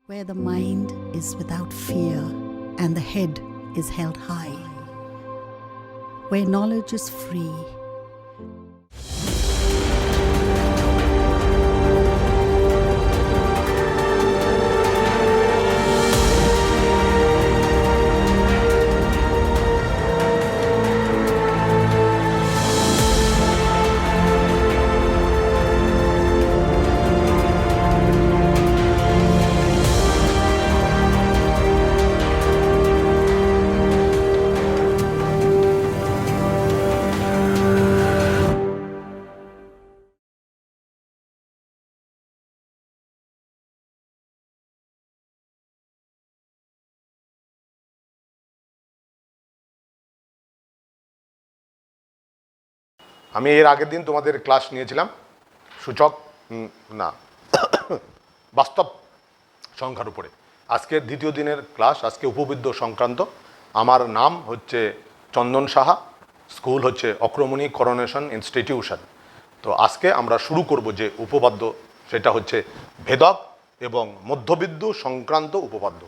where the mind is without fear and the head is held high, where knowledge is free. আমি এর আগের দিন তোমাদের class নিয়েছিলাম সূচক না বাস্তব সংখ্যার উপরে। আজকের দ্বিতীয় দিনের ক্লাস, আজকে উপবিদ্য সংক্রান্ত। আমার নাম হচ্ছে চন্দন সাহা, স্কুল হচ্ছে অক্রমণী করোনেশন ইনস্টিটিউশন। তো আজকে আমরা শুরু করব যে উপপাদ্য, সেটা হচ্ছে ভেদক এবং মধ্যবিন্দু সংক্রান্ত উপপাদ্য।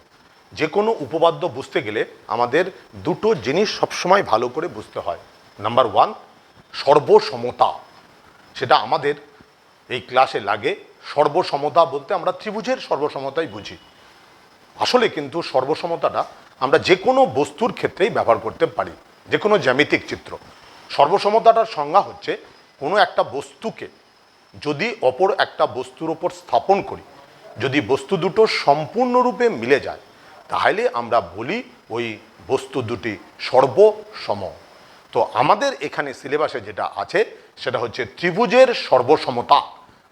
যে কোনো উপপাদ্য বুঝতে গেলে আমাদের দুটো জিনিস সবসময় ভালো করে বুঝতে হয়। নাম্বার ওয়ান, সর্বসমতা। সেটা আমাদের এই ক্লাসে লাগে। সর্বসমতা বলতে আমরা ত্রিভুজের সর্বসমতাই বুঝি। আসলে কিন্তু সর্বসমতাটা আমরা যে কোনো বস্তুর ক্ষেত্রেই ব্যবহার করতে পারি, যে কোনো জ্যামিতিক চিত্র। সর্বসমতাটার সংজ্ঞা হচ্ছে কোনো একটা বস্তুকে যদি অপর একটা বস্তুর ওপর স্থাপন করি, যদি বস্তু দুটো সম্পূর্ণরূপে মিলে যায়, তাহলে আমরা বলি ওই বস্তু দুটি সর্বসম। তো আমাদের এখানে সিলেবাসে যেটা আছে সেটা হচ্ছে ত্রিভুজের সর্বসমতা।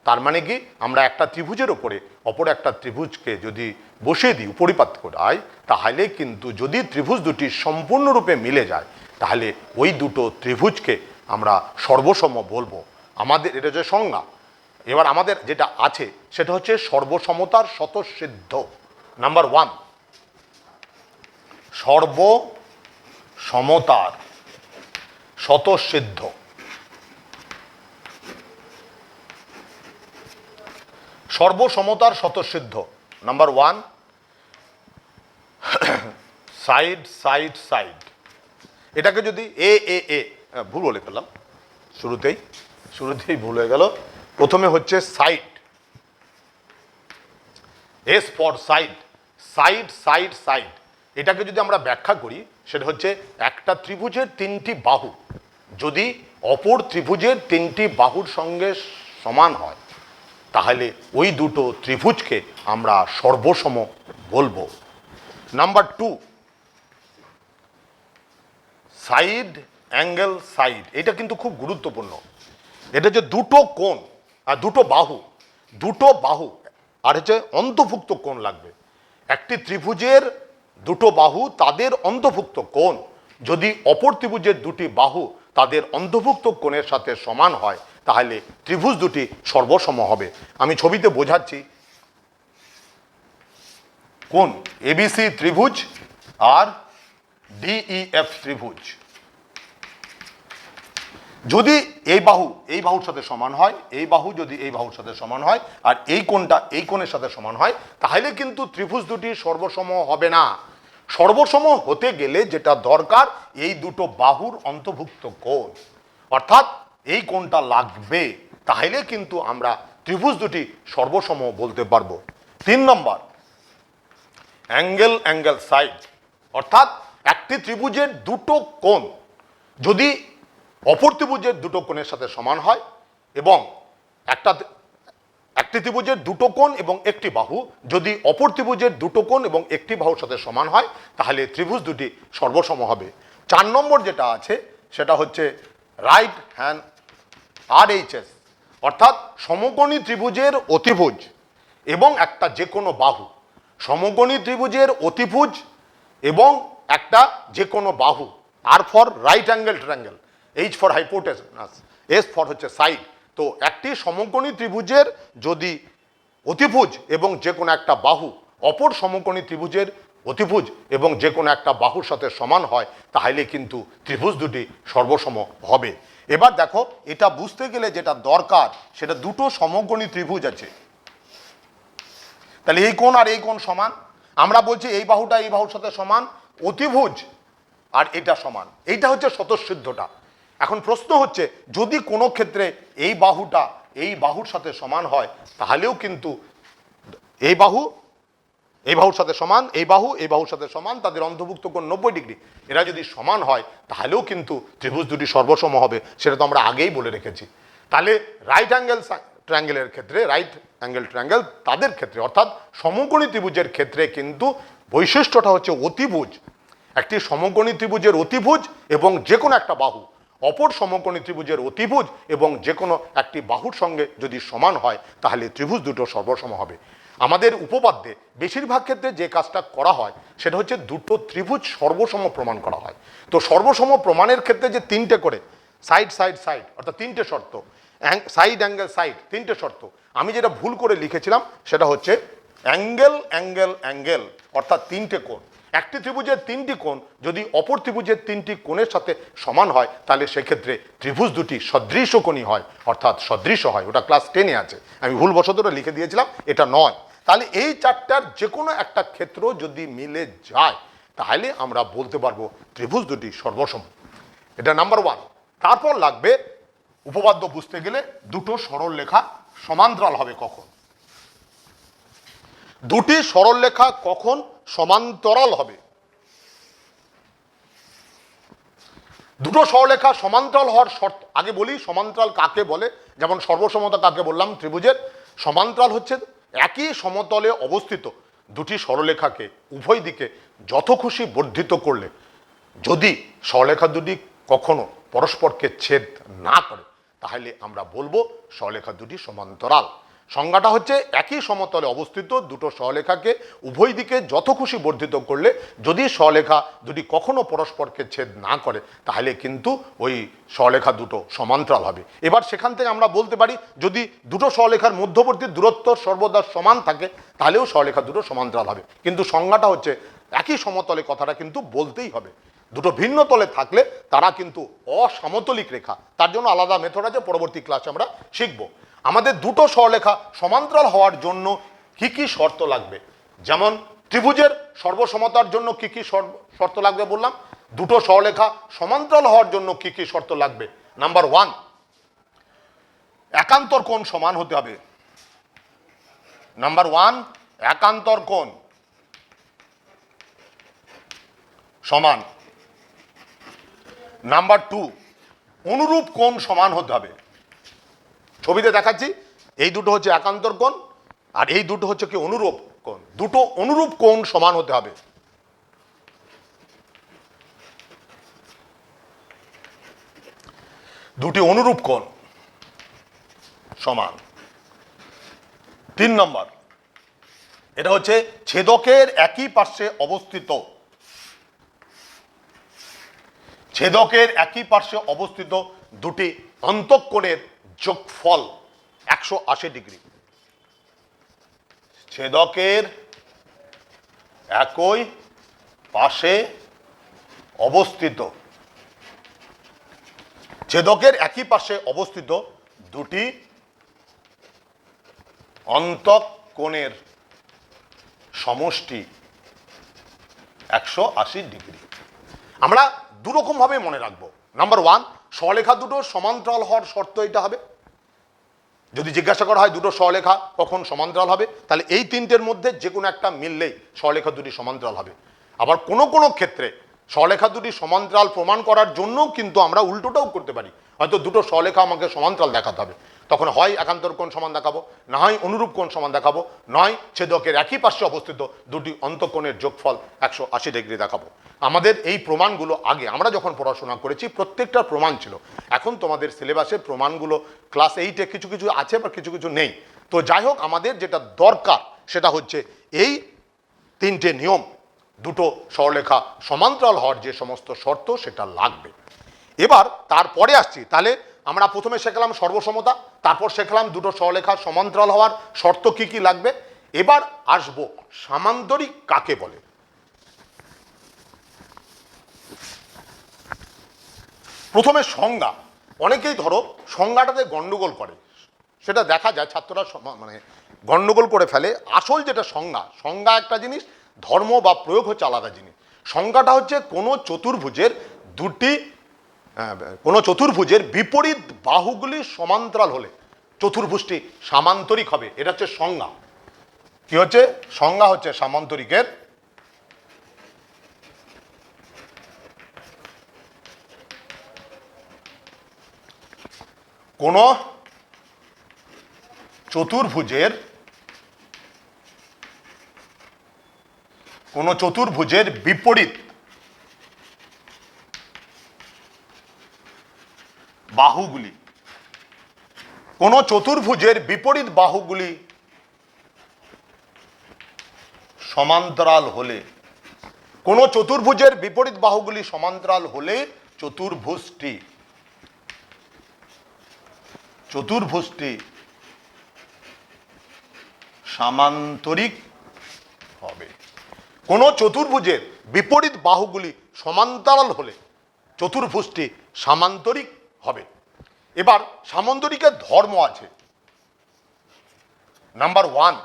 তার মানে কি, আমরা একটা ত্রিভুজের ওপরে অপর একটা ত্রিভুজকে যদি বসিয়ে দিই, পরিপাত করাই, তাহলে কিন্তু যদি ত্রিভুজ দুটি সম্পূর্ণরূপে মিলে যায়, তাহলে ওই দুটো ত্রিভুজকে আমরা সর্বসম বলবো। আমাদের এটা যে সংজ্ঞা। এবার আমাদের যেটা আছে সেটা হচ্ছে সর্বসমতার স্বতঃসিদ্ধ। নাম্বার ওয়ান, সর্বসমতার স্বতঃসিদ্ধ। সর্বসমতার স্বতঃসিদ্ধ number one, side side side. এটাকে যদি এ এ এ ভুল বলে ফেললাম, শুরুতেই ভুল হয়ে গেল। প্রথমে হচ্ছে side, S for side, side side side. এটাকে যদি আমরা ব্যাখ্যা করি, সেটা হচ্ছে একটা ত্রিভুজের তিনটি বাহু যদি অপর ত্রিভুজের তিনটি বাহুর সঙ্গে সমান হয়, তাহলে ওই দুটো ত্রিভুজকে আমরা সর্বসম বলবো। Number two, side angle side. এটা কিন্তু খুব গুরুত্বপূর্ণ। এটা যে দুটো কোণ আর দুটো বাহু আর হচ্ছে অন্তর্ভুক্ত কোণ লাগবে। একটি ত্রিভুজের দুটো বাহু তাদের অন্তর্ভুক্ত কোণ যদি অপর ত্রিভুজের দুটি বাহু তাদের অন্তর্ভুক্ত কোণের সাথে সমান হয়, তাহলে ত্রিভুজ দুটি সর্বসম হবে। আমি ছবিতে বোঝাচ্ছি। কোণ এবিসি ত্রিভুজ আর ডিইএফ ত্রিভুজ। যদি এই বাহুর সাথে সমান হয়, এই বাহু যদি এই বাহুর সাথে সমান হয়, আর এই কোণটা এই কোণের সাথে সমান হয়, তাহলে কিন্তু ত্রিভুজ দুটি সর্বসম হবে না। সর্বসম হতে গেলে যেটা দরকার, এই দুটো বাহুর অন্তর্ভুক্ত কোণ, অর্থাৎ এই কোণটা লাগবে, তাহলে কিন্তু আমরা ত্রিভুজ দুটি সর্বসম বলতে পারবো। 3 নম্বর, অ্যাঙ্গেল অ্যাঙ্গেল সাইড। অর্থাৎ একটি ত্রিভুজের দুটো কোণ যদি অপর ত্রিভুজের দুটো কোণের সাথে সমান হয়, এবং একটি ত্রিভুজের দুটো কোণ এবং একটি বাহু যদি অপর ত্রিভুজের দুটো কোণ এবং একটি বাহুর সাথে সমান হয়, তাহলে ত্রিভুজ দুটি সর্বসম হবে। 4 নম্বর যেটা আছে সেটা হচ্ছে রাইট হ্যান্ড RHS। অর্থাৎ সমকোণী ত্রিভুজের অতিভুজ এবং একটা যে কোনো বাহু, সমকোণী ত্রিভুজের অতিভুজ এবং একটা যে কোনো বাহু, R for right angle triangle, H for hypotenuse, S for হচ্ছে সাইড। তো একটি সমকোণী ত্রিভুজের যদি অতিভুজ এবং যে কোনো একটা বাহু অপর সমকোণী ত্রিভুজের অতিভুজ এবং যে কোনো একটা বাহুর সাথে সমান হয়, তাহলে কিন্তু ত্রিভুজ দুটি সর্বসম হবে। এবার দেখো, এটা বুঝতে গেলে যেটা দরকার, সেটা দুটো সমকোণী ত্রিভুজ আছে। তাহলে এই কোণ আর এই কোণ সমান, আমরা বলছি এই বাহুটা এই বাহুর সাথে সমান, অতিভুজ আর এটা সমান, এইটা হচ্ছে স্বতঃসিদ্ধটা। এখন প্রশ্ন হচ্ছে যদি কোনো ক্ষেত্রে এই বাহুটা এই বাহুর সাথে সমান হয় তাহলেও কিন্তু এই বাহু এই বাহুর সাথে সমান, এই বাহু এই বাহুর সাথে সমান, তাদের অন্তর্ভুক্ত কোণ 90 ডিগ্রি, এরা যদি সমান হয় তাহলেও কিন্তু ত্রিভুজ দুটি সর্বসম হবে, সেটা তো আমরা আগেই বলে রেখেছি। তাহলে রাইট অ্যাঙ্গেল ট্রায়াঙ্গেলের ক্ষেত্রে, রাইট অ্যাঙ্গেল ট্রায়াঙ্গেল তাদের ক্ষেত্রে অর্থাৎ সমকোণী ত্রিভুজের ক্ষেত্রে কিন্তু বৈশিষ্ট্যটা হচ্ছে অতিভুজ। একটি সমকোণী ত্রিভুজের অতিভুজ এবং যে কোনো একটা বাহু অপর সমকোণী ত্রিভুজের অতিভুজ এবং যে কোনো একটি বাহুর সঙ্গে যদি সমান হয় তাহলে ত্রিভুজ দুটো সর্বসম হবে। আমাদের উপপাদ্যে বেশিরভাগ ক্ষেত্রে যে কাজটা করা হয় সেটা হচ্ছে দুটো ত্রিভুজ সর্বসম প্রমাণ করা হয়। তো সর্বসম প্রমাণের ক্ষেত্রে যে তিনটে করে সাইড সাইড সাইড অর্থাৎ তিনটে শর্ত, সাইড অ্যাঙ্গেল সাইড তিনটে শর্ত, আমি যেটা ভুল করে লিখেছিলাম সেটা হচ্ছে অ্যাঙ্গেল অ্যাঙ্গেল অ্যাঙ্গেল অর্থাৎ তিনটে কোণ। একটি ত্রিভুজের তিনটি কোণ যদি অপর ত্রিভুজের তিনটি কোণের সাথে সমান হয় তাহলে সেক্ষেত্রে ত্রিভুজ দুটি সদৃশকোণী হয় অর্থাৎ সদৃশ হয়। ওটা ক্লাস 10-এ আছে, আমি ভুলবশত ওটা লিখে দিয়েছিলাম, এটা নয়। তাহলে এই চারটার যে কোনো একটা ক্ষেত্র যদি মিলে যায় তাহলে আমরা বলতে পারবো ত্রিভুজ দুটি সর্বসম। এটা নাম্বার 1। তারপর লাগবে উপপাদ্য বুঝতে গেলে দুটো সরলরেখা সমান্তরাল হবে কখন, দুটি সরলরেখা কখন সমান্তরাল হবে। দুটো সরলরেখা সমান্তরাল হওয়ার শর্ত আগে বলি, সমান্তরাল কাকে বলে, যেমন সর্বসমতা কাকে বললাম ত্রিভুজের। সমান্তরাল হচ্ছে একই সমতলে অবস্থিত দুটি সরলরেখাকে উভয় দিকে যত খুশি বর্ধিত করলে যদি সরলরেখা দুটি কখনো পরস্পরকে ছেদ না করে তাহলে আমরা বলবো সরলরেখা দুটি সমান্তরাল। সংজ্ঞাটা হচ্ছে একই সমতলে অবস্থিত দুটো সরলরেখাকে উভয় দিকে যত খুশি বর্ধিত করলে যদি সরলরেখা দুটি কখনো পরস্পরকে ছেদ না করে তাহলে কিন্তু ওই সরলরেখা দুটো সমান্তরাল হবে। এবার সেখান থেকে আমরা বলতে পারি যদি দুটো সরলরেখার মধ্যবর্তী দূরত্ব সর্বদা সমান থাকে তাহলেও সরলরেখা দুটো সমান্তরাল হবে, কিন্তু সংজ্ঞাটা হচ্ছে একই সমতলে কথাটা কিন্তু বলতেই হবে। দুটো ভিন্ন তলে থাকলে তারা কিন্তু অসমতলিক রেখা, তার জন্য আলাদা মেথড আছে, পরবর্তী ক্লাসে আমরা শিখব। আমাদের দুটো সরলরেখা সমান্তরাল হওয়ার জন্য কি কি শর্ত লাগবে, যেমন ত্রিভুজের সর্বসমতার জন্য কি কি শর্ত লাগবে বললাম, দুটো সরলরেখা সমান্তরাল হওয়ার জন্য কি কি শর্ত লাগবে। নাম্বার 1, একান্তর কোণ সমান হতে হবে। নাম্বার 1, একান্তর কোণ সমান। নাম্বার 2, অনুরূপ কোণ সমান হতে হবে। ছবিতে দেখাচ্ছি এই দুটো হচ্ছে একান্তর কোণ আর এই দুটো হচ্ছে কি অনুরূপ কোণ, দুটো অনুরূপ কোণ সমান হতে হবে। দুটি অনুরূপ কোণ সমান। 3 নম্বর, এটা হচ্ছে ছেদকের একই পার্শ্বে অবস্থিত, ছেদকের একই পার্শ্বে অবস্থিত দুটি অন্তঃকোণের যোগফল 180 ডিগ্রি। ছেদকের একই পাশে অবস্থিত, ছেদকের একই পাশে অবস্থিত দুটি অন্তঃকোণের সমষ্টি 180 ডিগ্রি। আমরা দুরকম ভাবে মনে রাখবো। নাম্বার 1, সরলরেখা দুটো সমান্তরাল হওয়ার শর্ত এটা হবে। যদি জিজ্ঞাসা করা হয় দুটো সরলরেখা কখন সমান্তরাল হবে তাহলে এই তিনটের মধ্যে যে কোনো একটা মিললেই সরলরেখা দুটি সমান্তরাল হবে। আবার কোনো কোনো ক্ষেত্রে সরলরেখা দুটি সমান্তরাল প্রমাণ করার জন্য কিন্তু আমরা উল্টোটাও করতে পারি, হয়তো দুটো সরলরেখা আমাকে সমান্তরাল দেখাতে হবে, তখন হয় একান্তর কোণ সমান দেখাবো, না হয় অনুরূপ কোণ সমান দেখাবো, নয় ছেদকের একই পার্শ্বে অবস্থিত দুটি অন্তঃকোণের যোগফল 180 ডিগ্রি দেখাবো। আমাদের এই প্রমাণগুলো আগে আমরা যখন পড়াশোনা করেছি প্রত্যেকটা প্রমাণ ছিল, এখন তোমাদের সিলেবাসে প্রমাণগুলো ক্লাস 8-এ কিছু কিছু আছে বা কিছু কিছু নেই। তো যাই হোক, আমাদের যেটা দরকার সেটা হচ্ছে এই তিনটে নিয়ম, দুটো সরলরেখা সমান্তরাল হওয়ার যে সমস্ত শর্ত সেটা লাগবে। এবার তারপরে আসছি, তাহলে আমরা প্রথমে শেখালাম সর্বসমতা, তারপর শেখালাম দুটো সরলরেখা সমান্তরাল হওয়ার শর্ত কি কি লাগবে। এবার আসবো সামান্তরিক কাকে বলে। প্রথমে সংজ্ঞা, অনেকেই ধরো সংজ্ঞাটাতে গন্ডগোল করে, সেটা দেখা যায় ছাত্ররা মানে গণ্ডগোল করে ফেলে। আসল যেটা সংজ্ঞা, সংজ্ঞা একটা জিনিস, ধর্ম বা প্রয়োগ হচ্ছে আলাদা জিনিস। সংজ্ঞাটা হচ্ছে কোনো চতুর্ভুজের বিপরীত বাহুগুলি সমান্তরাল হলে চতুর্ভুজটি সামান্তরিক হবে, এটা হচ্ছে সংজ্ঞা। কি হচ্ছে সংজ্ঞা? হচ্ছে সামান্তরিকের কোন চতুর্ভুজের বিপরীত বাহুগুলি, কোন চতুর্ভুজের বিপরীত বাহুগুলি সমান্তরাল হলে, কোন চতুর্ভুজের বিপরীত বাহুগুলি সমান্তরাল হলে চতুর্ভুজটি সামান্তরিক হবে। কোন চতুর্ভুজের বিপরীত বাহুগুলি সমান্তরাল হলে চতুর্ভুজটি সামান্তরিক হবে। এবার সামান্তরিকের ধর্ম আছে। নাম্বার 1,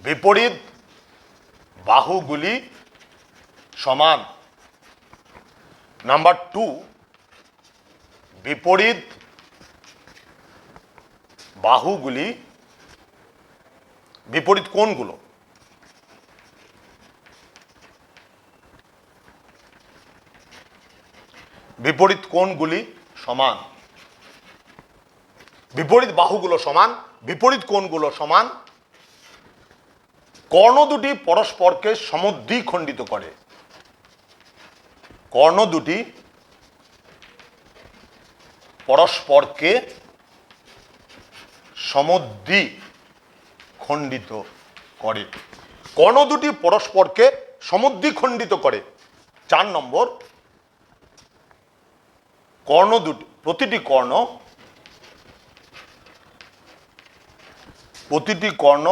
বিপরীত বাহুগুলি সমান। নাম্বার 2, বিপরীত বাহুগুলি, বিপরীত কোণগুলো সমান। বিপরীত বাহুগুলো সমান, বিপরীত কোণগুলো সমান। কর্ণ দুটি পরস্পরকে সমদ্বিখণ্ডিত করে। কর্ণ দুটি পরস্পরকে সমদ্বিখণ্ডিত করে। কর্ণ দুটি পরস্পরকে সমদ্বিখণ্ডিত করে। 4 নম্বর, কর্ণ দুটি, প্রতিটি কর্ণ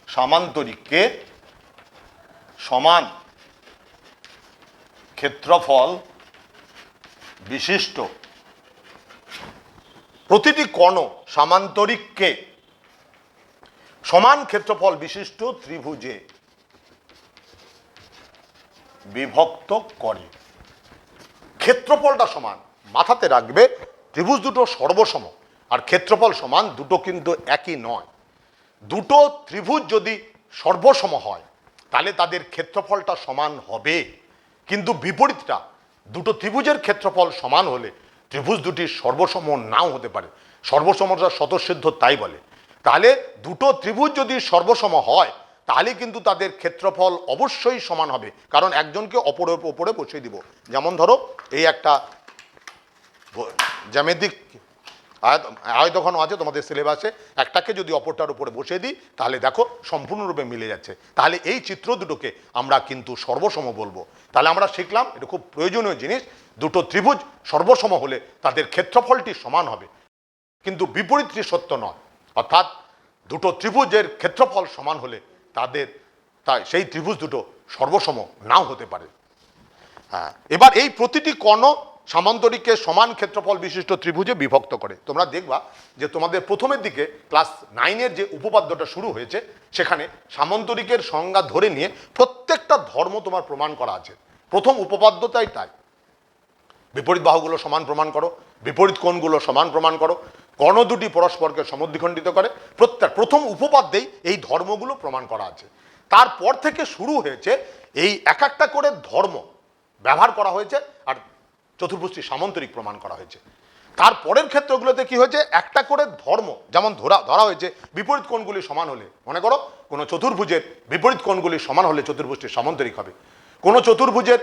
সামান্তরিককে সমান ক্ষেত্রফল বিশিষ্ট, প্রতিটি কর্ণ সামান্তরিককে সমান ক্ষেত্রফল বিশিষ্ট ত্রিভুজে বিভক্ত করে। ক্ষেত্রফলটা সমান, মাথাতে রাখবে, ত্রিভুজ দুটো সর্বসম আর ক্ষেত্রফল সমান, দুটো কিন্তু একই নয়। দুটো ত্রিভুজ যদি সর্বসম হয় তাহলে তাদের ক্ষেত্রফলটা সমান হবে, কিন্তু বিপরীতটা, দুটো ত্রিভুজের ক্ষেত্রফল সমান হলে ত্রিভুজ দুটি সর্বসম নাও হতে পারে। সর্বসমতা স্বতঃসিদ্ধ তাই বলে। তাহলে দুটো ত্রিভুজ যদি সর্বসম হয় তাহলে কিন্তু তাদের ক্ষেত্রফল অবশ্যই সমান হবে, কারণ একজনকে অপরের উপরে বসিয়ে দিব। যেমন ধরো এই একটা জ্যামিতিক আয়তঘন আছে তোমাদের সিলেবাসে, একটাকে যদি অপরটার উপরে বসিয়ে দিই তাহলে দেখো সম্পূর্ণরূপে মিলে যাচ্ছে। তাহলে এই চিত্র দুটোকে আমরা কিন্তু সর্বসম বলবো। তাহলে আমরা শিখলাম, এটা খুব প্রয়োজনীয় জিনিস, দুটো ত্রিভুজ সর্বসম হলে তাদের ক্ষেত্রফলটি সমান হবে, কিন্তু বিপরীতটি সত্য নয়। অর্থাৎ দুটো ত্রিভুজের ক্ষেত্রফল সমান হলে সেই ত্রিভুজ দুটো সর্বসম নাও হতে পারে। হ্যাঁ, এবার এই প্রতিটি কর্ণ সামান্তরিককে সমান ক্ষেত্রফল বিশিষ্ট ত্রিভুজে বিভক্ত করে। তোমরা দেখবা যে তোমাদের প্রথমের দিকে ক্লাস 9-এর যে উপপাদ্যটা শুরু হয়েছে সেখানে সামান্তরিকের সংজ্ঞা ধরে নিয়ে প্রত্যেকটা ধর্ম তোমার প্রমাণ করা আছে। প্রথম উপপাদ্যটাই তাই, বিপরীত বাহুগুলো সমান প্রমাণ করো, বিপরীত কোণগুলো সমান প্রমাণ করো, কর্ণ দুটি পরস্পরকে সমদ্বিখণ্ডিত করে। প্রথম উপপাদ্যেই এই ধর্মগুলো প্রমাণ করা আছে। তারপর থেকে শুরু হয়েছে এই এক একটা করে ধর্ম ব্যবহার করা হয়েছে আর চতুর্ভুজটি সামান্তরিক প্রমাণ করা হয়েছে। তারপরের ক্ষেত্রগুলোতে কি হয়েছে, একটা করে ধর্ম যেমন ধরা হয়েছে, বিপরীত কোণগুলি সমান হলে, মনে করো কোনো চতুর্ভুজের বিপরীত কোণগুলি সমান হলে চতুর্ভুজটি সামান্তরিক হবে, কোনো চতুর্ভুজের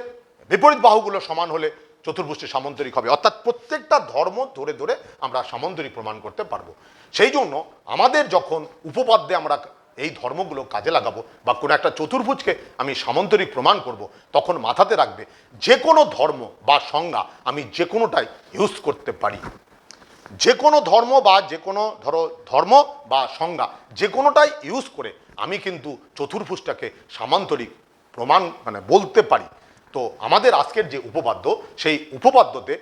বিপরীত বাহুগুলো সমান হলে চতুর্ভুজটি সামান্তরিক হবে। অর্থাৎ প্রত্যেকটা ধর্ম ধরে ধরে আমরা সামান্তরিক প্রমাণ করতে পারবো। সেই জন্য আমাদের যখন উপপাদ্যে আমরা এই ধর্মগুলো কাজে লাগাবো বা কোনো একটা চতুর্ভুজকে আমি সামান্তরিক প্রমাণ করব, তখন মাথাতে রাখবে যে কোনো ধর্ম বা সংজ্ঞা আমি যে কোনোটাই ইউজ করতে পারি। যে কোনো ধর্ম বা যে কোনো ধর্ম বা সংজ্ঞা যে কোনোটাই ইউজ করে আমি কিন্তু চতুর্ভুজটাকে সামান্তরিক প্রমাণ বলতে পারি। তো আমাদের আজকের যে উপপাদ্য, সেই উপপাদ্যতে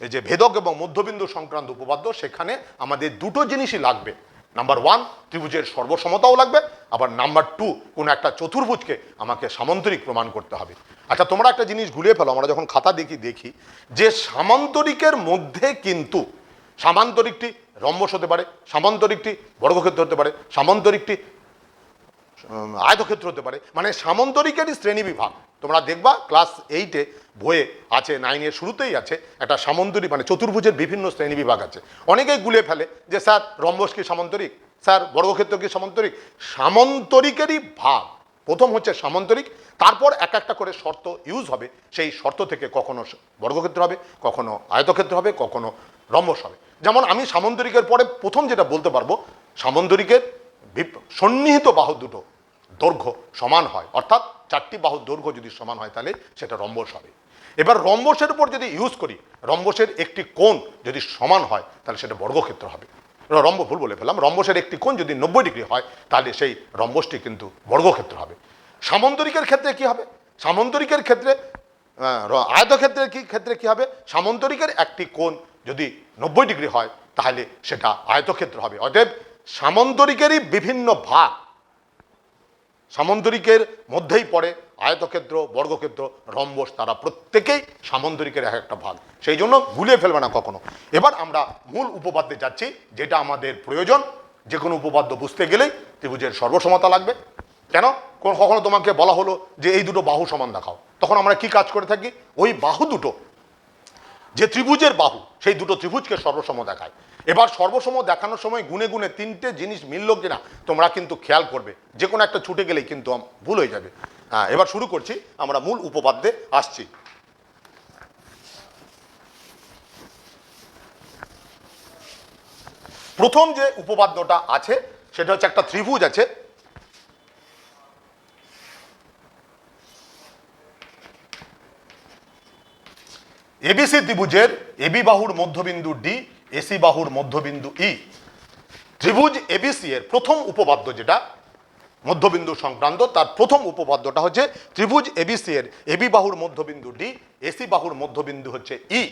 এই যে ভেদক এবং মধ্যবিন্দু সংক্রান্ত উপপাদ্য, সেখানে আমাদের দুটো জিনিসই লাগবে। নাম্বার ওয়ান, ত্রিভুজের সর্বসমতাও লাগবে, আবার নাম্বার টু, কোনো একটা চতুর্ভুজকে আমাকে সামান্তরিক প্রমাণ করতে হবে। আচ্ছা, তোমরা একটা জিনিস গুলিয়ে ফেলো, আমরা যখন খাতা দেখি যে সামান্তরিকের মধ্যে কিন্তু সামান্তরিকটি রম্বস হতে পারে, সামান্তরিকটি বর্গক্ষেত্র হতে পারে, সামান্তরিকটি আয়তক্ষেত্র হতে পারে, মানে সামান্তরিকেরই শ্রেণী বিভাগ। তোমরা দেখবা ক্লাস 8-এ বইয়ে আছে, 9-এর শুরুতেই আছে একটা সামান্তরিক, মানে চতুর্ভুজের বিভিন্ন শ্রেণী বিভাগ আছে। অনেকেই গুলিয়ে ফেলে যে স্যার রম্বস কি সামান্তরিক, স্যার বর্গক্ষেত্র কি সামান্তরিক। সামান্তরিকেরই ভাগ, প্রথম হচ্ছে সামান্তরিক, তারপর এক একটা করে শর্ত ইউজ হবে, সেই শর্ত থেকে কখনো বর্গক্ষেত্র হবে, কখনো আয়তক্ষেত্র হবে, কখনো রম্বস হবে। যেমন আমি সামান্তরিকের পরে প্রথম যেটা বলতে পারবো, সামান্তরিকের সন্নিহিত বাহু দুটো দৈর্ঘ্য সমান হয়, অর্থাৎ চারটি বাহুর দৈর্ঘ্য যদি সমান হয় তাহলে সেটা রম্বস হবে। এবার রম্বসের উপর যদি ইউজ করি, রম্বসের একটি কোণ যদি সমান হয় তাহলে সেটা বর্গক্ষেত্র হবে। ভুল বলে ফেললাম, রম্বসের একটি কোণ যদি 90 ডিগ্রি হয় তাহলে সেই রম্বসটি কিন্তু বর্গক্ষেত্র হবে। সামান্তরিকের ক্ষেত্রে কি হবে? সামান্তরিকের ক্ষেত্রে আয়তক্ষেত্রের ক্ষেত্রে কি হবে? সামান্তরিকের একটি কোণ যদি 90 ডিগ্রি হয় তাহলে সেটা আয়তক্ষেত্র হবে। অতএব সামান্তরিকেরই বিভিন্ন ভাগ, সামান্তরিকের মধ্যেই পড়ে আয়তক্ষেত্র, বর্গক্ষেত্র, রম্বস, তারা প্রত্যেকেই সামান্তরিকের এক একটা ভাগ, সেই জন্য ভুলিয়ে ফেলবে না কখনো। এবার আমরা মূল উপপাদ্যে যাচ্ছি, যেটা আমাদের প্রয়োজন। যে কোনো উপপাদ্য বুঝতে গেলেই ত্রিভুজের সর্বসমতা লাগবে। কেন? কখনো তোমাকে বলা হলো যে এই দুটো বাহু সমান দেখাও, তখন আমরা কি কাজ করে থাকি? ওই বাহু দুটো, যে ত্রিভুজের বাহু, সেই দুটো ত্রিভুজকে সর্বসম দেখায়। এবার সর্বসম দেখানোর সময় গুনে গুনে তিনটে জিনিস মিললো কিনা তোমরা কিন্তু খেয়াল করবে, যে কোনো একটা ছুটে গেলেই কিন্তু ভুল হয়ে যাবে। হ্যাঁ, এবার শুরু করছি, আমরা মূল উপপাদ্যে আসছি। প্রথম যে উপপাদ্যটা আছে সেটা হচ্ছে একটা ত্রিভুজ আছে, এবিসি ত্রিভুজের এবি বাহুর মধ্যবিন্দু ডি, এসি বাহুর মধ্যবিন্দু ই। ত্রিভুজ এবিসি এর প্রথম উপপাদ্য যেটা মধ্যবিন্দু সংক্রান্ত, তার প্রথম উপপাদ্যটা হচ্ছে ত্রিভুজ এবিসি এর এবি বাহুর মধ্যবিন্দু ডি, এসি বাহুর মধ্যবিন্দু হচ্ছে ই।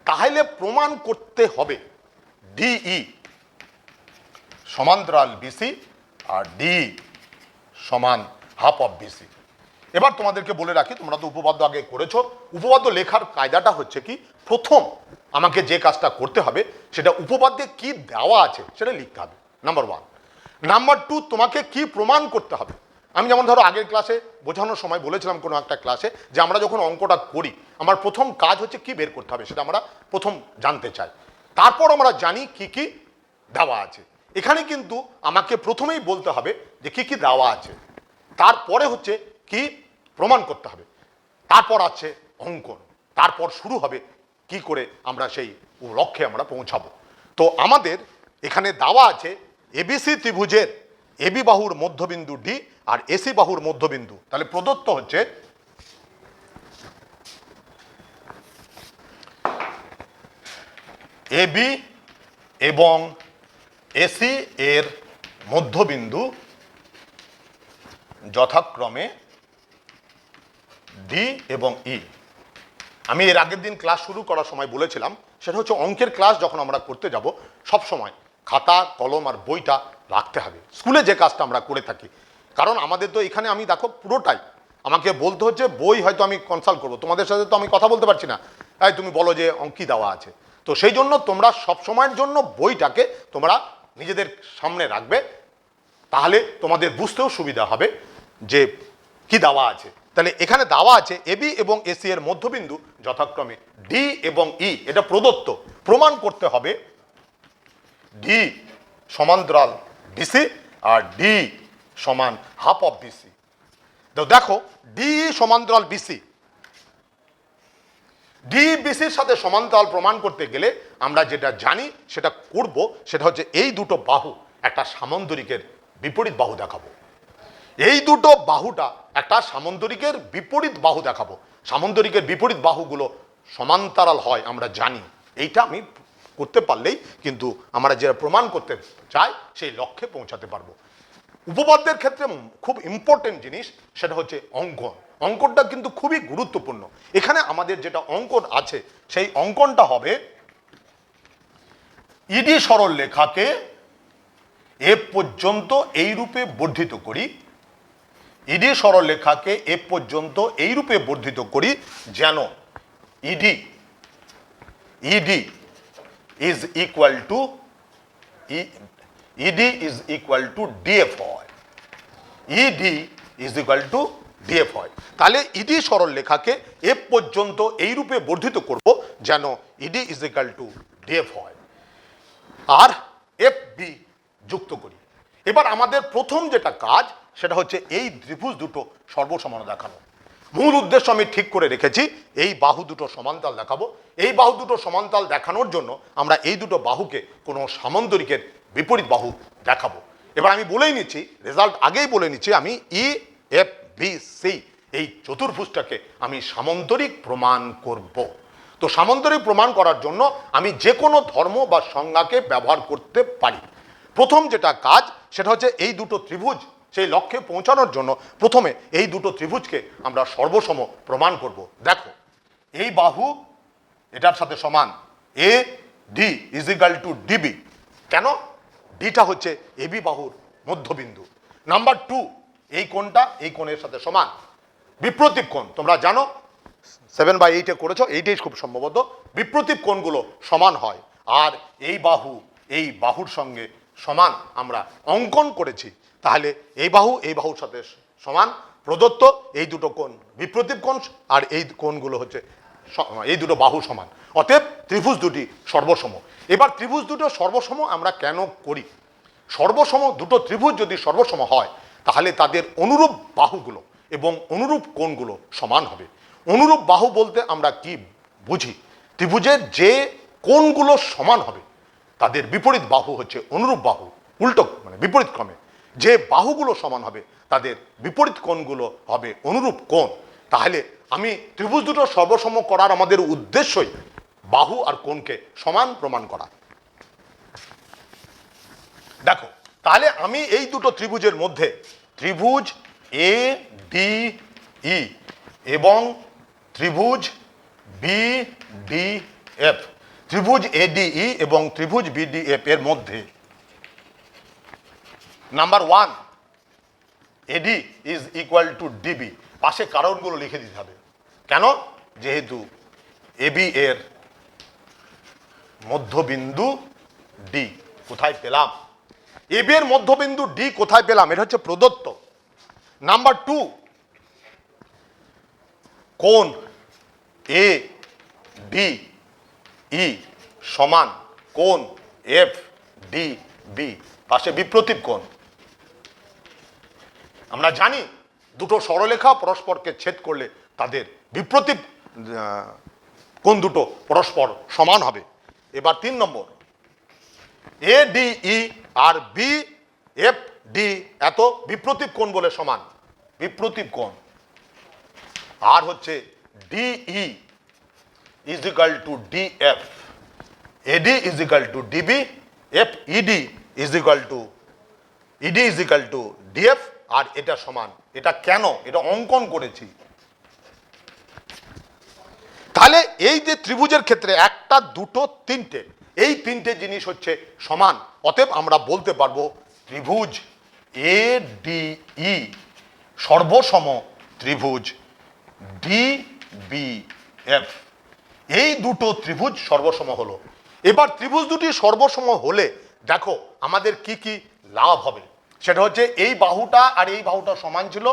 তাহলে প্রমাণ করতে হবে ডিই সমান্তরাল বিসি আর ডি সমান হাফ অফ বিসি। এবার তোমাদেরকে বলে রাখি, তোমরা তো উপপাদ্য আগে করেছো, উপপাদ্য লেখার কায়দাটা হচ্ছে কি, প্রথম আমাকে যে কাজটা করতে হবে সেটা উপপাদ্যে কি দেওয়া আছে সেটা লিখতে হবে, নাম্বার ওয়ান। নাম্বার টু, তোমাকে কি প্রমাণ করতে হবে। আমি যেমন ধরো আগের ক্লাসে বোঝানোর সময় বলেছিলাম কোনো একটা ক্লাসে, যে আমরা যখন অঙ্কটা করি আমার প্রথম কাজ হচ্ছে কি বের করতে হবে, সেটা আমরা প্রথম জানতে চাই, তারপর আমরা জানি কি কি দেওয়া আছে। এখানে কিন্তু আমাকে প্রথমেই বলতে হবে যে কি কি দেওয়া আছে, তারপরে হচ্ছে কি প্রমাণ করতে হবে, তারপর আছে অঙ্কন, তারপর শুরু হবে কি করে আমরা সেই লক্ষ্যে আমরা পৌঁছাবো। তো আমাদের এখানে দেওয়া আছে এবিসি ত্রিভুজের এবি বাহুর মধ্যবিন্দু ডি আর এসি বাহুর মধ্যবিন্দু। তাহলে প্রদত্ত হচ্ছে এবি এবং এসি এর মধ্যবিন্দু যথাক্রমে ডি এবং ই। আমি এর আগের দিন ক্লাস শুরু করার সময় বলেছিলাম, সেটা হচ্ছে অঙ্কের ক্লাস যখন আমরা করতে যাব সব সময় খাতা কলম আর বইটা রাখতে হবে, স্কুলে যে কাজটা আমরা করে থাকি। কারণ আমাদের তো এখানে আমি দেখো পুরোটাই আমাকে বলতে হচ্ছে, বই হয়তো আমি কনসাল্ট করবো, তোমাদের সাথে তো আমি কথা বলতে পারছি না, তাই তুমি বলো যে অঙ্কি দেওয়া আছে। তো সেই জন্য তোমরা সব সময়ের জন্য বইটাকে তোমরা নিজেদের সামনে রাখবে, তাহলে তোমাদের বুঝতেও সুবিধা হবে যে কি দেওয়া আছে। তাহলে এখানে দেওয়া আছে এবি এবং এসি এর মধ্যবিন্দু যথাক্রমে ডি এবং ই, এটা প্রদত্ত। প্রমাণ করতে হবে ডি সমান্তরাল বিসি আর ডি সমান হাফ অফ বিসি। তো দেখো ডি সমান্তরাল বিসি, ডি বিসির সাথে সমান্তরাল প্রমাণ করতে গেলে আমরা যেটা জানি সেটা করব, সেটা হচ্ছে এই দুটো বাহু একটা সামান্তরিকের বিপরীত বাহু দেখাবো। এই দুটো বাহুটা একটা সামান্তরিকের বিপরীত বাহু দেখাবো। সামান্তরিকের বিপরীত বাহুগুলো সমান্তরাল হয় আমরা জানি, এইটা আমি করতে পারলেই কিন্তু আমরা যেটা প্রমাণ করতে চাই সেই লক্ষ্যে পৌঁছাতে পারবো। উপপাদ্যের ক্ষেত্রে খুব ইম্পর্টেন্ট জিনিস সেটা হচ্ছে অঙ্কন। অঙ্কনটা কিন্তু খুবই গুরুত্বপূর্ণ। এখানে আমাদের যেটা অঙ্কন আছে সেই অঙ্কনটা হবে ইডি সরল রেখাকে এফ পর্যন্ত এই রূপে বর্ধিত করি, ইডি সরল রেখাকে এফ পর্যন্ত এই রূপে বর্ধিত করি যেন ED is equal to ED is equal to DF হয়, ED is equal to DF হয়। তাহলে ইডি সরল রেখাকে এফ পর্যন্ত এই রূপে বর্ধিত করব যেন ED is equal to DF হয়, আর এফ বি যুক্ত করি। এবার আমাদের প্রথম যেটা কাজ সেটা হচ্ছে এই ত্রিভুজ দুটো সর্বসমান দেখানো। মূল উদ্দেশ্য আমি ঠিক করে রেখেছি, এই বাহু দুটো সমান্তরাল দেখাবো। এই বাহু দুটো সমান্তরাল দেখানোর জন্য আমরা এই দুটো বাহুকে কোনো সামান্তরিকের বিপরীত বাহু দেখাবো। এবার আমি বলেই নিচ্ছি, রেজাল্ট আগেই বলে নিচ্ছি, আমি ই এফ বি সি এই চতুর্ভুজটাকে আমি সামান্তরিক প্রমাণ করব। তো সামান্তরিক প্রমাণ করার জন্য আমি যে কোনো ধর্ম বা সংজ্ঞাকে ব্যবহার করতে পারি। প্রথম যেটা কাজ সেটা হচ্ছে এই দুটো ত্রিভুজ সেই লক্ষ্যে পৌঁছানোর জন্য প্রথমে এই দুটো ত্রিভুজকে আমরা সর্বসম প্রমাণ করব। দেখো, এই বাহু এটার সাথে সমান, A D is equal to DB. কেন? ডিটা হচ্ছে এবি বাহুর মধ্যবিন্দু। নাম্বার 2, এই কোণটা এই কোণের সাথে সমান। বিপ্রতীপ কোণ তোমরা জানো, 7/8 করেছো, এইটাই খুব সম্ভবত। বিপ্রতীপ কোণগুলো সমান হয়, আর এই বাহুর সঙ্গে সমান আমরা অঙ্কন করেছি। তাহলে এই বাহুর সাথে সমান প্রদত্ত এই দুটো কোণ বিপ্রতীপ কোণ, আর এই কোণগুলো হচ্ছে এই দুটো বাহু সমান। অতএব ত্রিভুজ দুটি সর্বসম। এবার ত্রিভুজ দুটো সর্বসম আমরা কেন করি? সর্বসম দুটো ত্রিভুজ যদি সর্বসম হয় তাহলে তাদের অনুরূপ বাহুগুলো এবং অনুরূপ কোণগুলো সমান হবে। অনুরূপ বাহু বলতে আমরা কি বুঝি? ত্রিভুজের যে কোণগুলো সমান হবে তাদের বিপরীত বাহু হচ্ছে অনুরূপ বাহু। উল্টো মানে বিপরীত ক্রমে যে বাহুগুলো সমান হবে তাদের বিপরীত কোণগুলো হবে অনুরূপ কোণ। তাহলে আমি ত্রিভুজ দুটো সর্বসম করার আমাদের উদ্দেশ্যই বাহু আর কোণকে সমান প্রমাণ করা। দেখো, তাহলে আমি এই দুটো ত্রিভুজের মধ্যে ত্রিভুজ এ ডি ই এবং ত্রিভুজ বি ডি এফ, ত্রিভুজ এডিই এবং ত্রিভুজ বিডিএফ এর মধ্যে number 1 eddy is equal two DB, পাশে কারণগুলো লিখে দিতে হবে। কেন? যেহেতু এবি এর মধ্যবিন্দু ডি। কোথায় পেলাম? এবি এর মধ্যবিন্দু ডি কোথায় পেলাম? এটা হচ্ছে প্রদত্ত। নাম্বার 2, কোণ এ ডি ই সমান কোণ এফ ডি বি, পাশে বিপ্রতীপ কোণ। আমরা জানি দুটো সরলরেখা পরস্পরকে ছেদ করলে তাদের বিপ্রতীপ কোণ দুটো পরস্পর সমান হবে। এবার 3 নম্বর, এ ডি ই আর বি এফ ডি এত বিপ্রতীপ কোণ বলে সমান, বিপ্রতীপ কোণ। আর হচ্ছে DE is equal to DF, AD is equal to DB, F ED is equal to DF, আর এটা সমান। এটা কেন? এটা অঙ্কন করেছি। তাহলে এই যে ত্রিভুজের ক্ষেত্রে 1, 2, 3টে, এই 3টে জিনিস হচ্ছে সমান। অতএব আমরা বলতে পারবো ত্রিভুজ এ ডি ই সর্বসম ত্রিভুজ ডি বি এফ। এই দুটো ত্রিভুজ সর্বসম হলো। এবার ত্রিভুজ দুটি সর্বসম হলে দেখো আমাদের কি কি লাভ হবে। সেটা হচ্ছে এই বাহুটা আর এই বাহুটা সমান ছিল,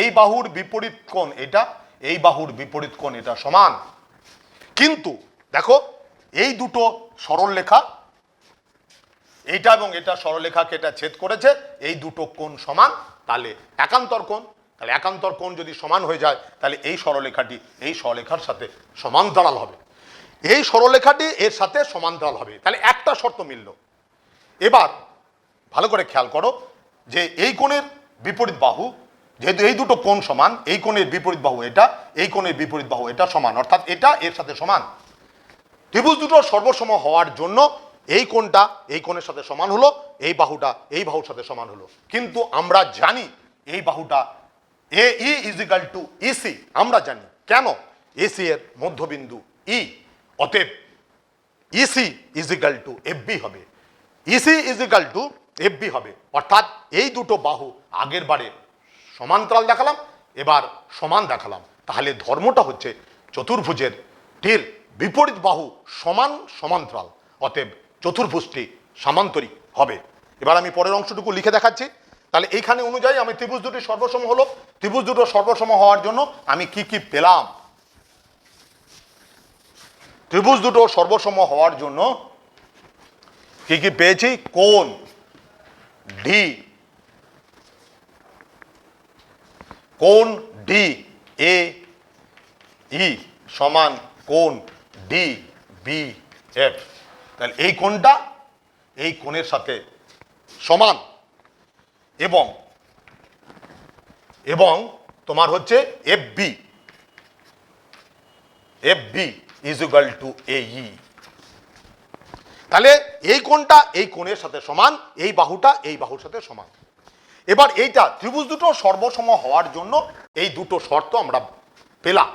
এই বাহুর বিপরীত কোণ এটা, এই বাহুর বিপরীত কোণ এটা সমান। কিন্তু দেখো এই দুটো সরলরেখা, এইটা এবং এটা সরলরেখাকে এটা ছেদ করেছে, এই দুটো কোণ সমান, তাহলে একান্তর কোণ। তাহলে একান্তর কোণ যদি সমান হয়ে যায় তাহলে এই সরলরেখাটি এই সরলরেখার সাথে সমান্তরাল হবে, এই সরলরেখাটি এর সাথে সমান্তরাল হবে। তাহলে একটা শর্ত মিলল। এবার ভালো করে খেয়াল করো যে এই কোণের বিপরীত বাহু, যেহেতু এই দুটো কোণ সমান, এই কোণের বিপরীত বাহু এটা, এই কোণের বিপরীত বাহু এটা সমান, অর্থাৎ এটা এর সাথে সমান। ত্রিভুজ দুটো সর্বসম হওয়ার জন্য এই কোণটা এই কোণের সাথে সমান হলো, এই বাহুটা এই বাহুর সাথে সমান হলো। কিন্তু আমরা জানি এই বাহুটা A E is equal to EC, আমরা জানি। কেন? এসি এর মধ্যবিন্দু ই। অতএব EC is equal to FB হবে, EC is equal to FB হবে। অর্থাৎ এই দুটো বাহু আগের বারে সমান্তরাল দেখালাম, এবার সমান দেখালাম, তাহলে ধর্মটা হচ্ছে চতুর্ভুজের টির বিপরীত বাহু সমান সমান্তরাল, অতএব চতুর্ভুজটি সামান্তরিক হবে। এবার আমি পরের অংশটুকু লিখে দেখাচ্ছি। তাহলে এইখানে অনুযায়ী আমি ত্রিভুজ দুটি সর্বসম হলো, ত্রিভুজ দুটো সর্বসম হওয়ার জন্য আমি কি কি পেলাম, ত্রিভুজ দুটো সর্বসম হওয়ার জন্য কি কি পেয়েছি, কোণ ডি, কোণ ডি এ ই সমান কোণ ডি বি এফ। তাহলে এই কোণটা এই কোণের সাথে সমান, এবং এবং তোমার হচ্ছে F B, F B is equal to A E. তাহলে এই কোণটা এই কোণের সাথে সমান, এই বাহুটা এই বাহুর সাথে সমান। এবার এইটা ত্রিভুজ দুটো সর্বসম হওয়ার জন্য এই দুটো শর্ত আমরা পেলাম।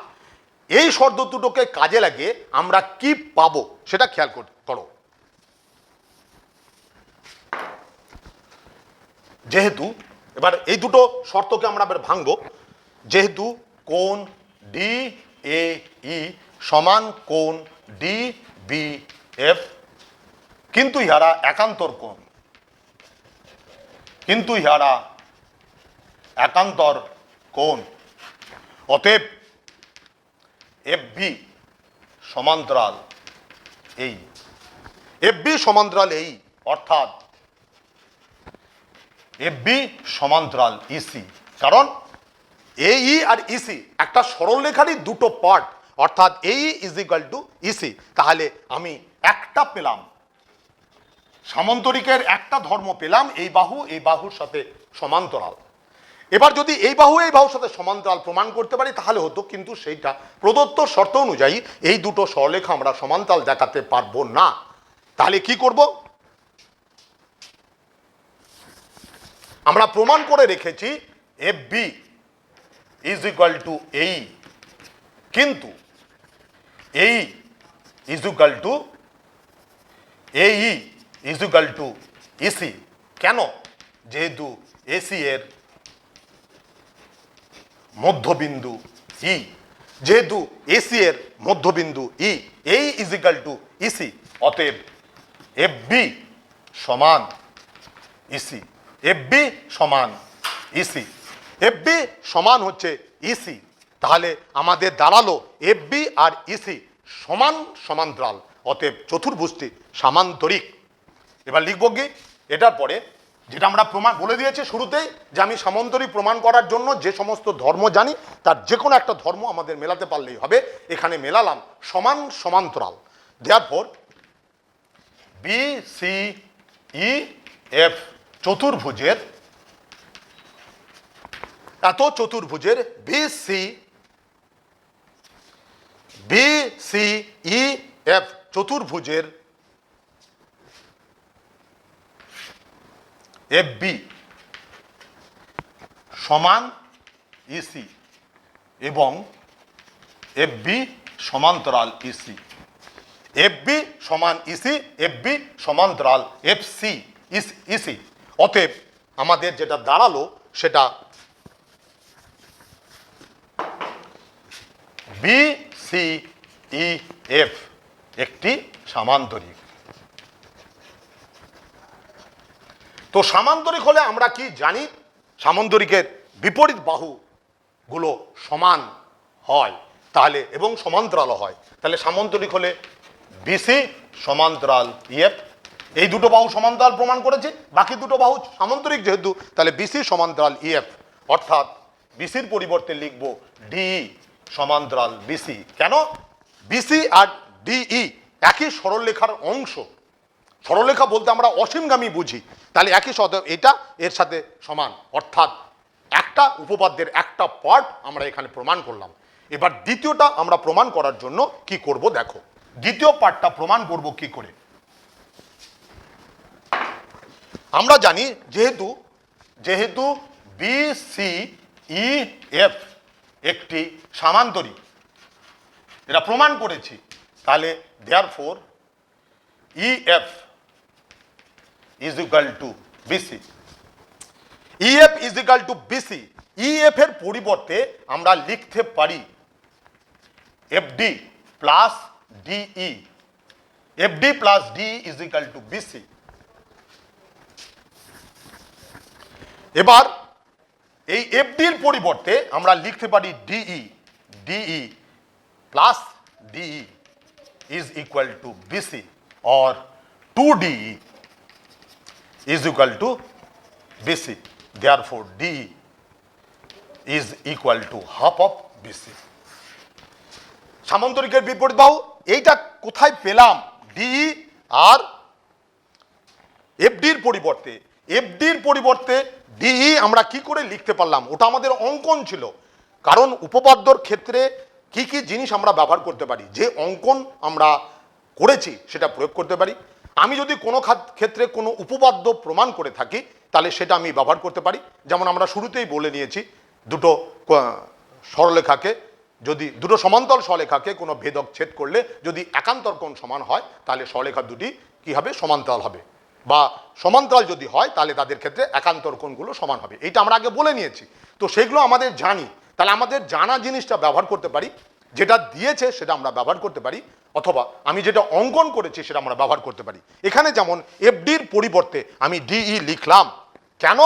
এই শর্ত দুটোকে কাজে লাগিয়ে আমরা কি পাবো সেটা খেয়াল করো। যেহেতু এবার এই দুটো শর্তকে আমরা এবার ভাঙবো, যেহেতু কোণ ডি এ ই সমান কোণ ডি বি এফ, কিন্তু ইহারা একান্তর কোণ, কিন্তু ইহারা একান্তর কোণ, অতএব এফ বি সমান্তরাল এই, এফ বি সমান্তরাল এই, অর্থাৎ এফ বি সমান্তরাল ইসি। কারণ এই আর ইসি একটা সরলরেখারই দুটো পার্ট, অর্থাৎ এই ইজ ইকুয়াল টু ইসি। তাহলে আমি একটা পেলাম, সামান্তরিকের একটা ধর্ম পেলাম, এই বাহু এই বাহুর সাথে সমান্তরাল। এবার যদি এই বাহু এই বাহুর সাথে সমান্তরাল প্রমাণ করতে পারি তাহলে হতো, কিন্তু সেইটা প্রদত্ত শর্ত অনুযায়ী এই দুটো সরলরেখা আমরা সমান্তরাল দেখাতে পারবো না। তাহলে কি করব, আমরা প্রমাণ করে রেখেছি F B is equal to এই, কিন্তু এই ইজ ইকুয়াল টু এই ইজ ইকুয়াল টু ইসি। কেন? যেহেতু এসি এর মধ্যবিন্দু ই, যেহেতু এসি এর মধ্যবিন্দু ই, এই ইজ ইকুয়াল টু ইসি, অতএব এফ বি সমান ইসি, এফ বি সমান ইসি, এফ বি সমান হচ্ছে ইসি। তাহলে আমাদের দাঁড়ালো এফ বি আর ইসি সমান সমান্তরাল, অতএব চতুর্ভুজটি সামান্তরিক। এবার লিখব কি, এটার পরে যেটা আমরা প্রমাণ বলে দিয়েছি শুরুতেই, যে আমি সামান্তরিক প্রমাণ করার জন্য যে সমস্ত ধর্ম জানি তার যে কোনো একটা ধর্ম আমাদের মেলাতে পারলেই হবে। এখানে মেলালাম সমান সমান্তরাল, therefore B C E F চতুর্ভুজের, এত চতুর্ভুজের বি সি ই এফ চতুর্ভুজের এফ বি সমান ইসি এবং এফ বি সমান্তরাল ইসি, এফ বি সমান ইসি, এফ বি সমান্তরাল এফ সি ইসি। অতএব আমাদের যেটা দাঁড়ালো সেটা বি সি ই এফ একটি সামান্তরিক। তো সামান্তরিক হলে আমরা কি জানি, সামান্তরিকের বিপরীত বাহুগুলো সমান হয় তাহলে, এবং সমান্তরাল হয়। তাহলে সামান্তরিক হলে বিসি সমান্তরাল ইএফ, এই দুটো বাহু সমান্তরাল প্রমাণ করেছি, বাকি দুটো বাহু সামান্তরিক যেহেতু, তাহলে বিসি সমান্তরাল ইএফ, অর্থাৎ বিসির পরিবর্তে লিখব ডিই সমান্তরাল বিসি। কেন? বিসি আর ডিই একই সরলরেখার অংশ, সরলরেখা বলতে আমরা অসীমগামী বুঝি, তাহলে একই শব্দ, এটা এর সাথে সমান, অর্থাৎ একটা উপপাদ্যের একটা পার্ট আমরা এখানে প্রমাণ করলাম। এবার দ্বিতীয়টা আমরা প্রমাণ করার জন্য কি করব দেখো, দ্বিতীয় পার্টটা প্রমাণ করব কি করে। আমরা জানি যেহেতু বি সি ই এফ একটি সামান্তরিক, এটা প্রমাণ করেছি, তাহলে therefore EF is equal to BC. EF is equal to BC. EF এর পরিবর্তে আমরা লিখতে পারি FD plus DE. FD plus DE is equal to BC. এবার এই FD এর পরিবর্তে আমরা লিখতে পারি DE. DE plus DE is equal to BC or 2DE is equal to BC. Therefore, DE is equal to half of BC. সামান্তরিকের বিপরীত বাহু এইটা কোথায় পেলাম? DE আর FD এর পরিবর্তে DE আমরা কি করে লিখতে পারলাম? ওটা আমাদের অঙ্কন ছিল। কারণ উপপাদ্যর ক্ষেত্রে কি কি জিনিস আমরা ব্যবহার করতে পারি, যে অঙ্কন আমরা করেছি সেটা প্রয়োগ করতে পারি। আমি যদি কোনো ক্ষেত্রে কোনো উপপাদ্য প্রমাণ করে থাকি তাহলে সেটা আমি ব্যবহার করতে পারি। যেমন আমরা শুরুতেই বলে নিয়েছি, দুটো সরলরেখাকে যদি দুটো সমান্তরাল সরলরেখাকে কোনো ভেদক ছেদ করলে যদি একান্তর কোণ সমান হয় তাহলে সরলরেখা দুটি কি হবে? সমান্তরাল হবে। বা সমান্তরাল যদি হয় তাহলে তাদের ক্ষেত্রে একান্তর কোণগুলো সমান হবে। এইটা আমরা আগে বলে নিয়েছি। তো সেগুলো আমাদের জানি, তাহলে আমাদের জানা জিনিসটা ব্যবহার করতে পারি। যেটা দিয়েছে সেটা আমরা ব্যবহার করতে পারি, অথবা আমি যেটা অঙ্কন করেছি সেটা আমরা ব্যবহার করতে পারি। এখানে যেমন FDর পরিবর্তে আমি DE লিখলাম, কেন?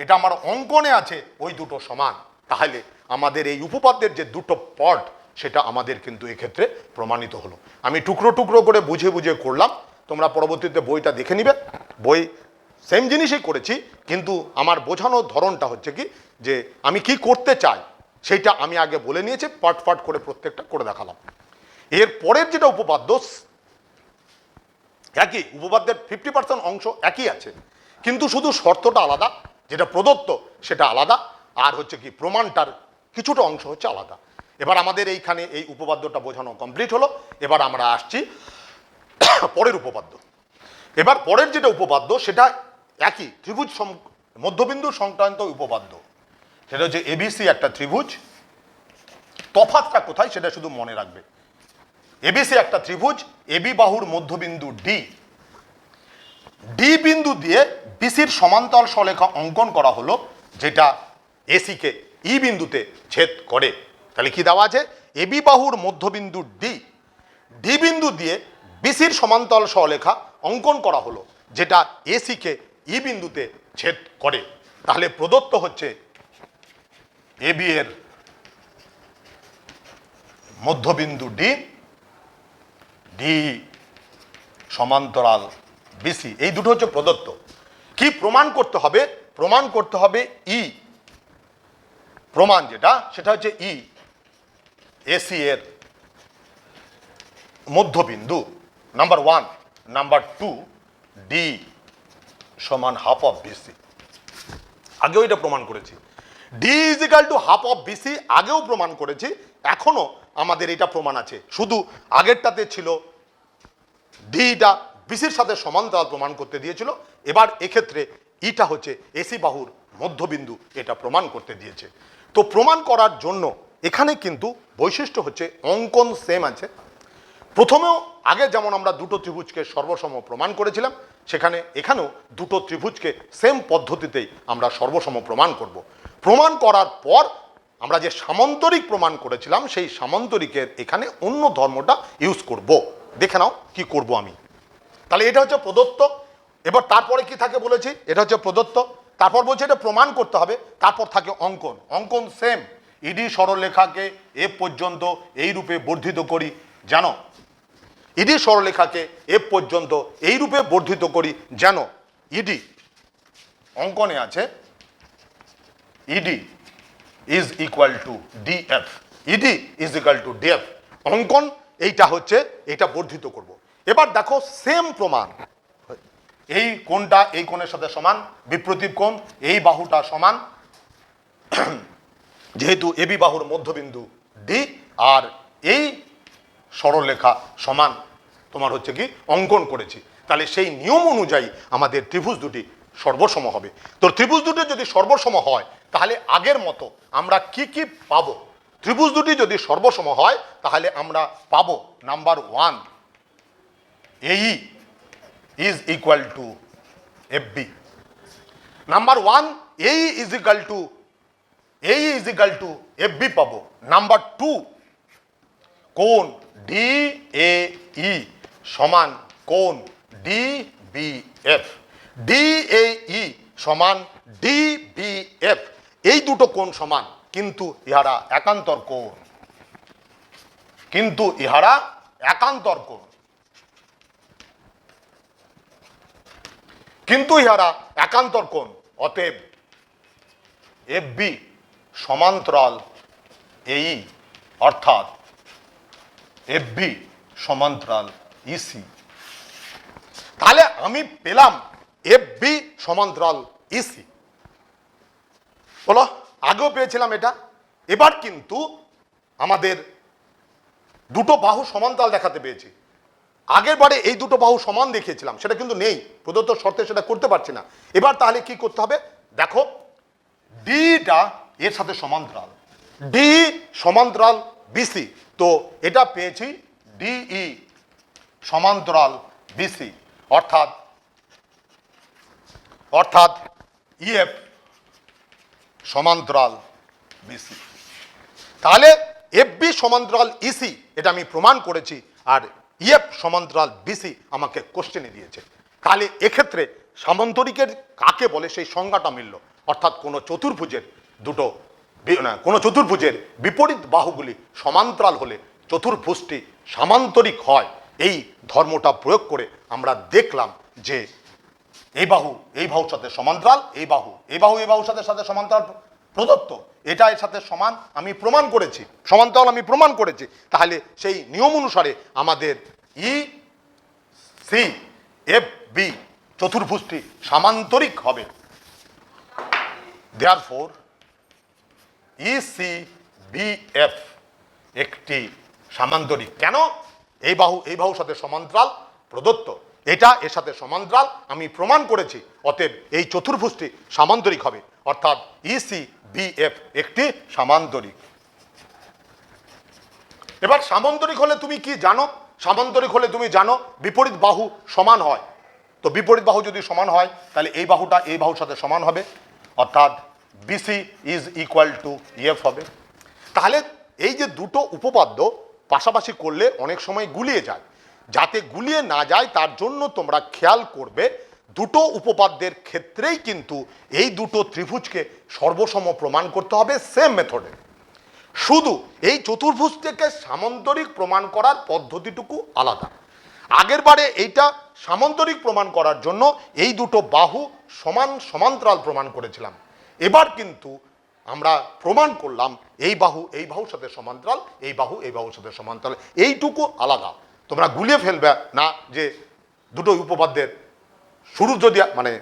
এটা আমার অঙ্কনে আছে ওই দুটো সমান। তাহলে আমাদের এই উপপাদ্যের যে দুটো পদ সেটা আমাদের কিন্তু এক্ষেত্রে প্রমাণিত হলো। আমি টুকরো টুকরো করে বুঝে বুঝে করলাম, তোমরা পরবর্তীতে বইটা দেখে নিবে। বই সেম জিনিসই করেছি, কিন্তু আমার বোঝানোর ধরনটা হচ্ছে কি, যে আমি কি করতে চাই সেইটা আমি আগে বলে নিয়েছি, পার্ট পার্ট করে প্রত্যেকটা করে দেখালাম। এর পরের যেটা উপপাদ্য একই, উপপাদ্যের 50% অংশ একই আছে, কিন্তু শুধু শর্তটা আলাদা, যেটা প্রদত্ত সেটা আলাদা, আর হচ্ছে কি প্রমাণটার কিছুটা অংশ হচ্ছে আলাদা। এবার আমাদের এইখানে এই উপপাদ্যটা বোঝানো কমপ্লিট হলো। এবার আমরা আসছি পরের উপপাদ্য। এবার পরের যেটা উপপাদ্য সেটা একই, ত্রিভুজ মধ্যবিন্দু সংক্রান্ত উপপাদ্য। সেটা হচ্ছে ABC একটা ত্রিভুজ। তফাৎটা কোথায় সেটা শুধু মনে রাখবে। ABC একটা ত্রিভুজ, AB বাহুর মধ্যবিন্দু D। D বিন্দু দিয়ে BCর সমান্তরাল সরলরেখা অঙ্কন করা হলো, যেটা AC কে E বিন্দুতে ছেদ করে। তাহলে কি দেওয়া আছে? AB বাহুর মধ্যবিন্দু D, D বিন্দু দিয়ে BCর সমান্তরাল সরলরেখা অঙ্কন করা হলো, যেটা AC কে E বিন্দুতে ছেদ করে। তাহলে প্রদত্ত হচ্ছে AB এর মধ্যবিন্দু D, D সমান্তরাল BC, এই দুটো হচ্ছে প্রদত্ত। কি প্রমাণ করতে হবে? প্রমাণ করতে হবে E। প্রমাণ যেটা সেটা হচ্ছে E AC এর মধ্যবিন্দু নাম্বার 1, নাম্বার 2 D সমান হাফ অফ BC। আগেও এটা প্রমাণ করেছি। D is equal two half of BC আগেও প্রমাণ করেছি, এখনো আমাদের এটা প্রমাণ আছে। শুধু আগেরটাতে ছিল ডিটা BCর সাথে সমান্তরাল প্রমাণ করতে দিয়েছিল, এবার এক্ষেত্রে ইটা হচ্ছে AC বাহুর মধ্যবিন্দু, এটা প্রমাণ করতে দিয়েছে। তো প্রমাণ করার জন্য এখানে কিন্তু বৈশিষ্ট্য হচ্ছে অঙ্কন সেম আছে। প্রথমেও আগে যেমন আমরা দুটো ত্রিভুজকে সর্বসম প্রমাণ করেছিলাম, সেখানে এখানেও দুটো ত্রিভুজকে সেম পদ্ধতিতেই আমরা সর্বসম প্রমাণ করব। প্রমাণ করার পর আমরা যে সামান্তরিক প্রমাণ করেছিলাম সেই সামান্তরিকের এখানে অন্য ধর্মটা ইউজ করব। দেখে নাও কি করব আমি। তাহলে এটা হচ্ছে প্রদত্ত। এবার তারপরে কি থাকে বলেছি, এটা হচ্ছে প্রদত্ত। তারপর বলছে এটা প্রমাণ করতে হবে, তারপর থাকে অঙ্কন। অঙ্কন সেম, ইডি সরলরেখাকে এফ পর্যন্ত এই রূপে বর্ধিত করি, জানো ইডি সরলরেখাকে এফ পর্যন্ত এই রূপে বর্ধিত করি, যেন ইডি অঙ্কনে আছে ED is equal to DF. ED is equal to DF. অঙ্কন এইটা হচ্ছে, এটা বর্ধিত করব। এবার দেখো সেম প্রমাণ, এই কোণটা এই কোণের সাথে সমান, বিপ্রতীপ কোণ, এই বাহুটা সমান, যেহেতু এবি বাহুর মধ্যবিন্দু ডি, আর এই সরলরেখা সমান তোমার হচ্ছে কি অঙ্কন করেছি। তাহলে সেই নিয়ম অনুযায়ী আমাদের ত্রিভুজ দুটি সর্বসম হবে। তো ত্রিভুজ দুটি যদি সর্বসম হয় তাহলে আগের মতো আমরা কি কি পাবো? ত্রিভুজ দুটি যদি সর্বসম হয় তাহলে আমরা পাবো নাম্বার 1 এই is equal to F B. Number one এই is equal to F B পাবো। নাম্বার টু কোণ ডি এ ই সমান কোণ D B F. D A E সমান ডি বি এফ, এই দুটো কোণ সমান, কিন্তু ইহারা একান্তর কোণ, কিন্তু ইহারা একান্তর কোণ, কিন্তু ইহারা একান্তর কোণ। অতএব এফ বি সমান্তরাল এই, অর্থাৎ এফ বি সমান্তরাল ইসি। তাহলে আমি পেলাম এফ বি সমান্তরাল ইসি। বলো, আগেও পেয়েছিলাম এটা। এবার কিন্তু আমাদের দুটো বাহু সমান্তরাল দেখাতে পেয়েছি। আগের বারে এই দুটো বাহু সমান দেখিয়েছিলাম, সেটা কিন্তু নেই, প্রদত্ত শর্তে সেটা করতে পারছি না। এবার তাহলে কি করতে হবে, দেখো ডিটা এর সাথে সমান্তরাল, ডি সমান্তরাল বিসি, তো এটা পেয়েছি ডিই সমান্তরাল বিসি, অর্থাৎ ইএফ সমান্তরাল বিসি। তাহলে এফ বি সমান্তরাল ইসি এটা আমি প্রমাণ করেছি, আর ইএফ সমান্তরাল বিসি আমাকে কোশ্চেনে দিয়েছে। তাহলে এক্ষেত্রে সামান্তরিকের কাকে বলে সেই সংজ্ঞাটা মিলল, অর্থাৎ কোনো চতুর্ভুজের কোনো চতুর্ভুজের বিপরীত বাহুগুলি সমান্তরাল হলে চতুর্ভুজটি সামান্তরিক হয়। এই ধর্মটা প্রয়োগ করে আমরা দেখলাম যে এই বাহুর সাথে সমান্তরাল, এই বাহুর সাথে সমান্তরাল প্রদত্ত, এটা এর সাথে সমান আমি প্রমাণ করেছি, সমান্তরাল আমি প্রমাণ করেছি। তাহলে সেই নিয়ম অনুসারে আমাদের ই সি এফ বি চতুর্ভুজটি সামান্তরিক হবে। দেয়ারফোর ইসিবিএফ একটি সামান্তরিক। কেন? এই বাহুর সাথে সমান্তরাল প্রদত্ত, এটা এর সাথে সমান্তরাল আমি প্রমাণ করেছি, অতএব এই চতুর্ভুজটি সামান্তরিক হবে, অর্থাৎ ইসিবিএফ একটি সামান্তরিক। এবার সামান্তরিক হলে তুমি কি জানো? সামান্তরিক হলে তুমি জানো বিপরীত বাহু সমান হয়। তো বিপরীত বাহু যদি সমান হয় তাহলে এই বাহুটা এই বাহুর সাথে সমান হবে, অর্থাৎ BC is equal to EF হবে। তাহলে এই যে দুটো উপপাদ্য পাশাপাশি করলে অনেক সময় গুলিয়ে যায়, যাতে গুলিয়ে না যায় তার জন্য তোমরা খেয়াল করবে দুটো উপপাদ্যের ক্ষেত্রেই কিন্তু এই দুটো ত্রিভুজকে সর্বসম প্রমাণ করতে হবে সেম মেথডে। শুধু এই চতুর্ভুজটিকে সামান্তরিক প্রমাণ করার পদ্ধতিটুকু আলাদা। আগের বারে এইটা সামান্তরিক প্রমাণ করার জন্য এই দুটো বাহু সমান্তরাল প্রমাণ করেছিলাম। এবার কিন্তু আমরা প্রমাণ করলাম এই বাহুর সাথে সমান্তরাল, এই বাহুর সাথে সমান্তরাল, এইটুকু আলাদা। তোমরা গুলিয়ে ফেলবে না যে দুটো উপপাদ্যের শুরু যদি মানে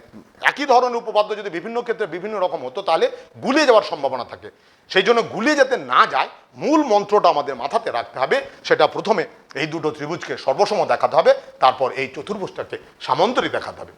একই ধরনের উপপাদ্য যদি বিভিন্ন ক্ষেত্রে বিভিন্ন রকম হতো তাহলে গুলিয়ে যাওয়ার সম্ভাবনা থাকে। সেই জন্য গুলিয়ে যেতে না যায় মূল মন্ত্রটা আমাদের মাথাতে রাখতে হবে, সেটা প্রথমে এই দুটো ত্রিভুজকে সর্বসম দেখাতে হবে, তারপর এই চতুর্ভুজটাকে সামান্তরিক দেখাতে হবে।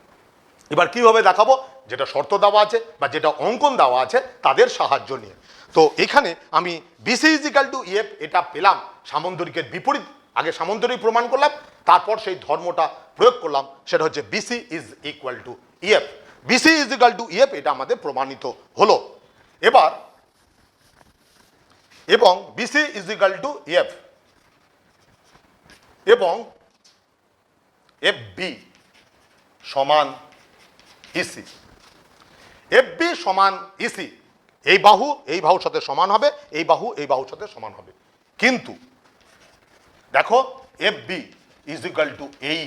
এবার কিভাবে দেখাবো, যেটা শর্ত দেওয়া আছে বা যেটা অঙ্কন দেওয়া আছে তাদের সাহায্য নিয়ে। তো এখানে আমি বিসি ইজিক্যাল টু ইএফ এটা পেলাম সামান্তরিকের বিপরীত, আগে সামান্তরিক প্রমাণ করলাম, তারপর সেই ধর্মটা প্রয়োগ করলাম, সেটা হচ্ছে BC is equal to EF. BC is equal to EF এটা আমাদের প্রমাণিত হলো। এবার এবং BC is equal to EF এবং এফ বি সমান ইসি। এফ বি সমান ইসি, এই বাহুর সাথে সমান হবে, এই বাহুর সাথে সমান হবে, কিন্তু দেখো F B is equal to এই।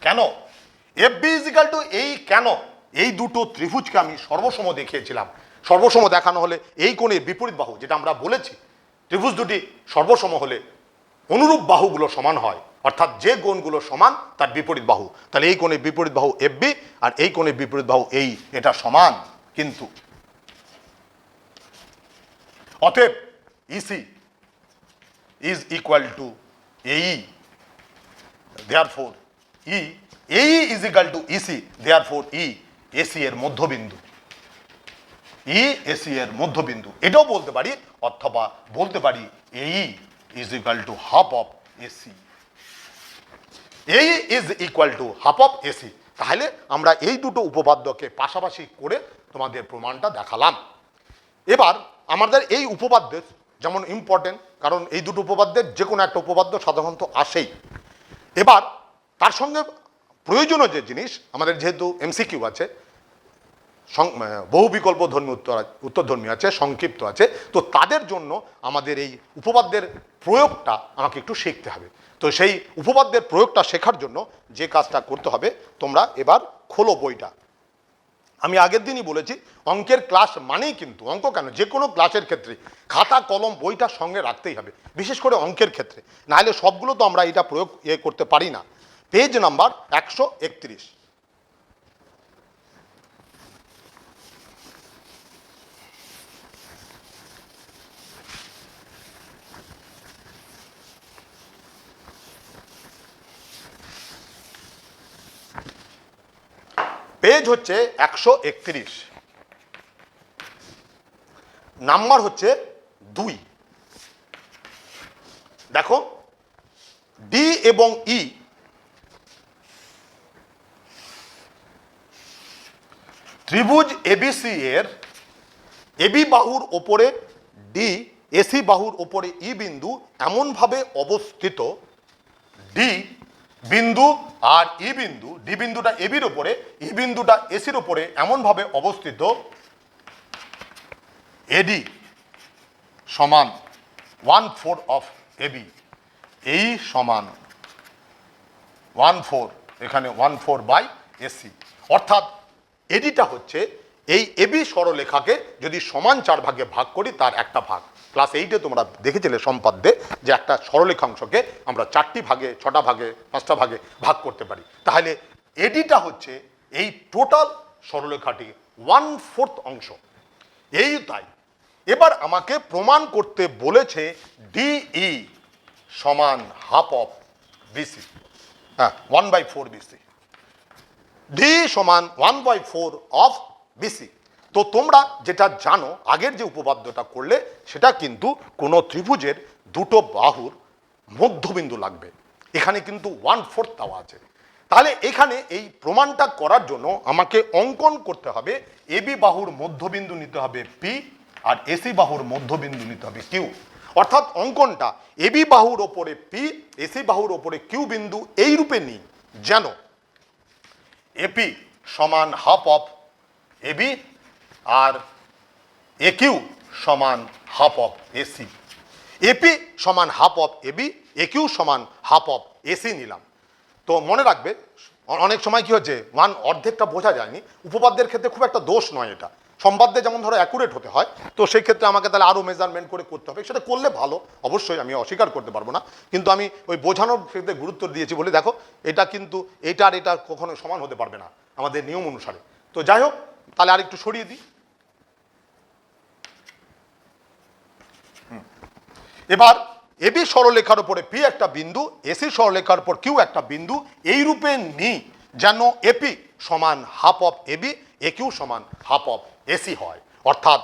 কেন F B is equal to এই? কেন? এই দুটো ত্রিভুজকে আমি সর্বসম দেখিয়েছিলাম। সর্বসম দেখানো হলে এই কোণের বিপরীত বাহু, যেটা আমরা বলেছি ত্রিভুজ দুটি সর্বসম হলে অনুরূপ বাহুগুলো সমান হয়, অর্থাৎ যে কোণগুলো সমান তার বিপরীত বাহু। তাহলে এই কোণের বিপরীত বাহু এফ বি আর এই কোণের বিপরীত বাহু এই, এটা সমান, কিন্তু অতএব ইসি ইজ ইকুয়াল টু এই। দেয়ারফোর এই is equal to EC, therefore AC এর মধ্যবিন্দু, এসি এর মধ্যবিন্দু। এটাও বলতে পারি, অথবা বলতে পারি এই is equal to half of AC. এই is equal to half of AC. তাহলে আমরা এই দুটো উপপাদ্যকে পাশাপাশি করে তোমাদের প্রমাণটা দেখালাম। এবার আমাদের এই উপপাদ্যের যেমন ইম্পর্টেন্ট, কারণ এই দুটো উপপাদ্যের যে কোনো একটা উপপাদ্য সাধারণত আসেই। এবার তার সঙ্গে প্রয়োজনীয় যে জিনিস, আমাদের যেহেতু এমসিকিউ আছে, বহু বিকল্প ধর্মী উত্তরধর্মী আছে, সংক্ষিপ্ত আছে, তো তাদের জন্য আমাদের এই উপপাদ্যের প্রয়োগটা আমাকে একটু শিখতে হবে। তো সেই উপপাদ্যের প্রয়োগটা শেখার জন্য যে কাজটা করতে হবে, তোমরা এবার খোলো বইটা। আমি আগের দিনই বলেছি অঙ্কের ক্লাস মানেই কিন্তু, অঙ্ক কেন, যে কোনো ক্লাসের ক্ষেত্রে খাতা কলম বইটা সঙ্গে রাখতেই হবে, বিশেষ করে অঙ্কের ক্ষেত্রে, নাহলে সবগুলো তো আমরা এটা প্রয়োগ করতে পারি না। Page number 131। পেজ হচ্ছে 131, নাম্বার হচ্ছে 2। দেখো ডি এবং ই ত্রিভুজ এবিসি এর এবি বাহুর ওপরে ডি, এসি বাহুর ওপরে ই বিন্দু এমনভাবে অবস্থিত, ডি বিন্দু আর ই বিন্দু, ডি বিন্দুটা এবির ওপরে, ই বিন্দুটা এসির ওপরে এমনভাবে অবস্থিত, এডি সমান 1/4 অফ এবি, এই সমান 1/4, এখানে 1/4 বাই এসি। অর্থাৎ এডিটা হচ্ছে এই এবি সরলরেখাকে যদি সমান 4 ভাগে ভাগ করি তার একটা ভাগ। ক্লাস 8-এ তোমরা দেখেছিলে সম্পাদ্যে যে একটা সরলরেখাংশকে আমরা 4টি ভাগে, 6টা ভাগে, 5টা ভাগে ভাগ করতে পারি। তাহলে এডিটা হচ্ছে এই টোটাল সরলরেখাটি 1/4 অংশ। এই তাই এবার আমাকে প্রমাণ করতে বলেছে ডিই সমান হাফ অফ বিসি, হ্যাঁ 1/4 বিসি, ডি সমান 1/4 অফ বিসি। তো তোমরা যেটা জানো, আগের যে উপপাদ্যটা করলে সেটা কিন্তু কোনো ত্রিভুজের দুটো বাহুর মধ্যবিন্দু লাগবে, এখানে কিন্তু 1/4 দেওয়া আছে। তাহলে এখানে এই প্রমাণটা করার জন্য আমাকে অঙ্কন করতে হবে, এবি বাহুর মধ্যবিন্দু নিতে হবে পি, আর এসি বাহুর মধ্যবিন্দু নিতে হবে কিউ। অর্থাৎ অঙ্কনটা এবি বাহুর ওপরে পি, এসি বাহুর ওপরে কিউ বিন্দু এই রূপে নিই যেন এপি সমান হাফ অফ এবি আর এ কিউ সমান হাফ অফ এসি। এপি সমান half of AB, A Q সমান হাফ অফ এসি নিলাম। তো মনে রাখবে অনেক সময় কি হচ্ছে, অর্ধেকটা বোঝা যায়নি, উপপাদ্যের ক্ষেত্রে খুব একটা দোষ নয় এটা, সম্পাদ্যে যেমন ধরো অ্যাকুরেট হতে হয়, তো সেই ক্ষেত্রে আমাকে তাহলে আরও মেজারমেন্ট করে করতে হবে, সেটা করলে ভালো, অবশ্যই আমি অস্বীকার করতে পারবো না, কিন্তু আমি ওই বোঝানোর ক্ষেত্রে গুরুত্ব দিয়েছি বলে দেখো এটা কিন্তু এটা আর এটা কখনো সমান হতে পারবে না আমাদের নিয়ম অনুসারে। তো যাই হোক, তাহলে আর একটু সরিয়ে দিই। এবার এবি সরলরেখার উপরে পি একটা বিন্দু, এসি সরলরেখার উপর কিউ একটা বিন্দু, এই রূপে নিই যেন এপি সমান half of AB, A Q সমান হাফ অফ এসি হয়। অর্থাৎ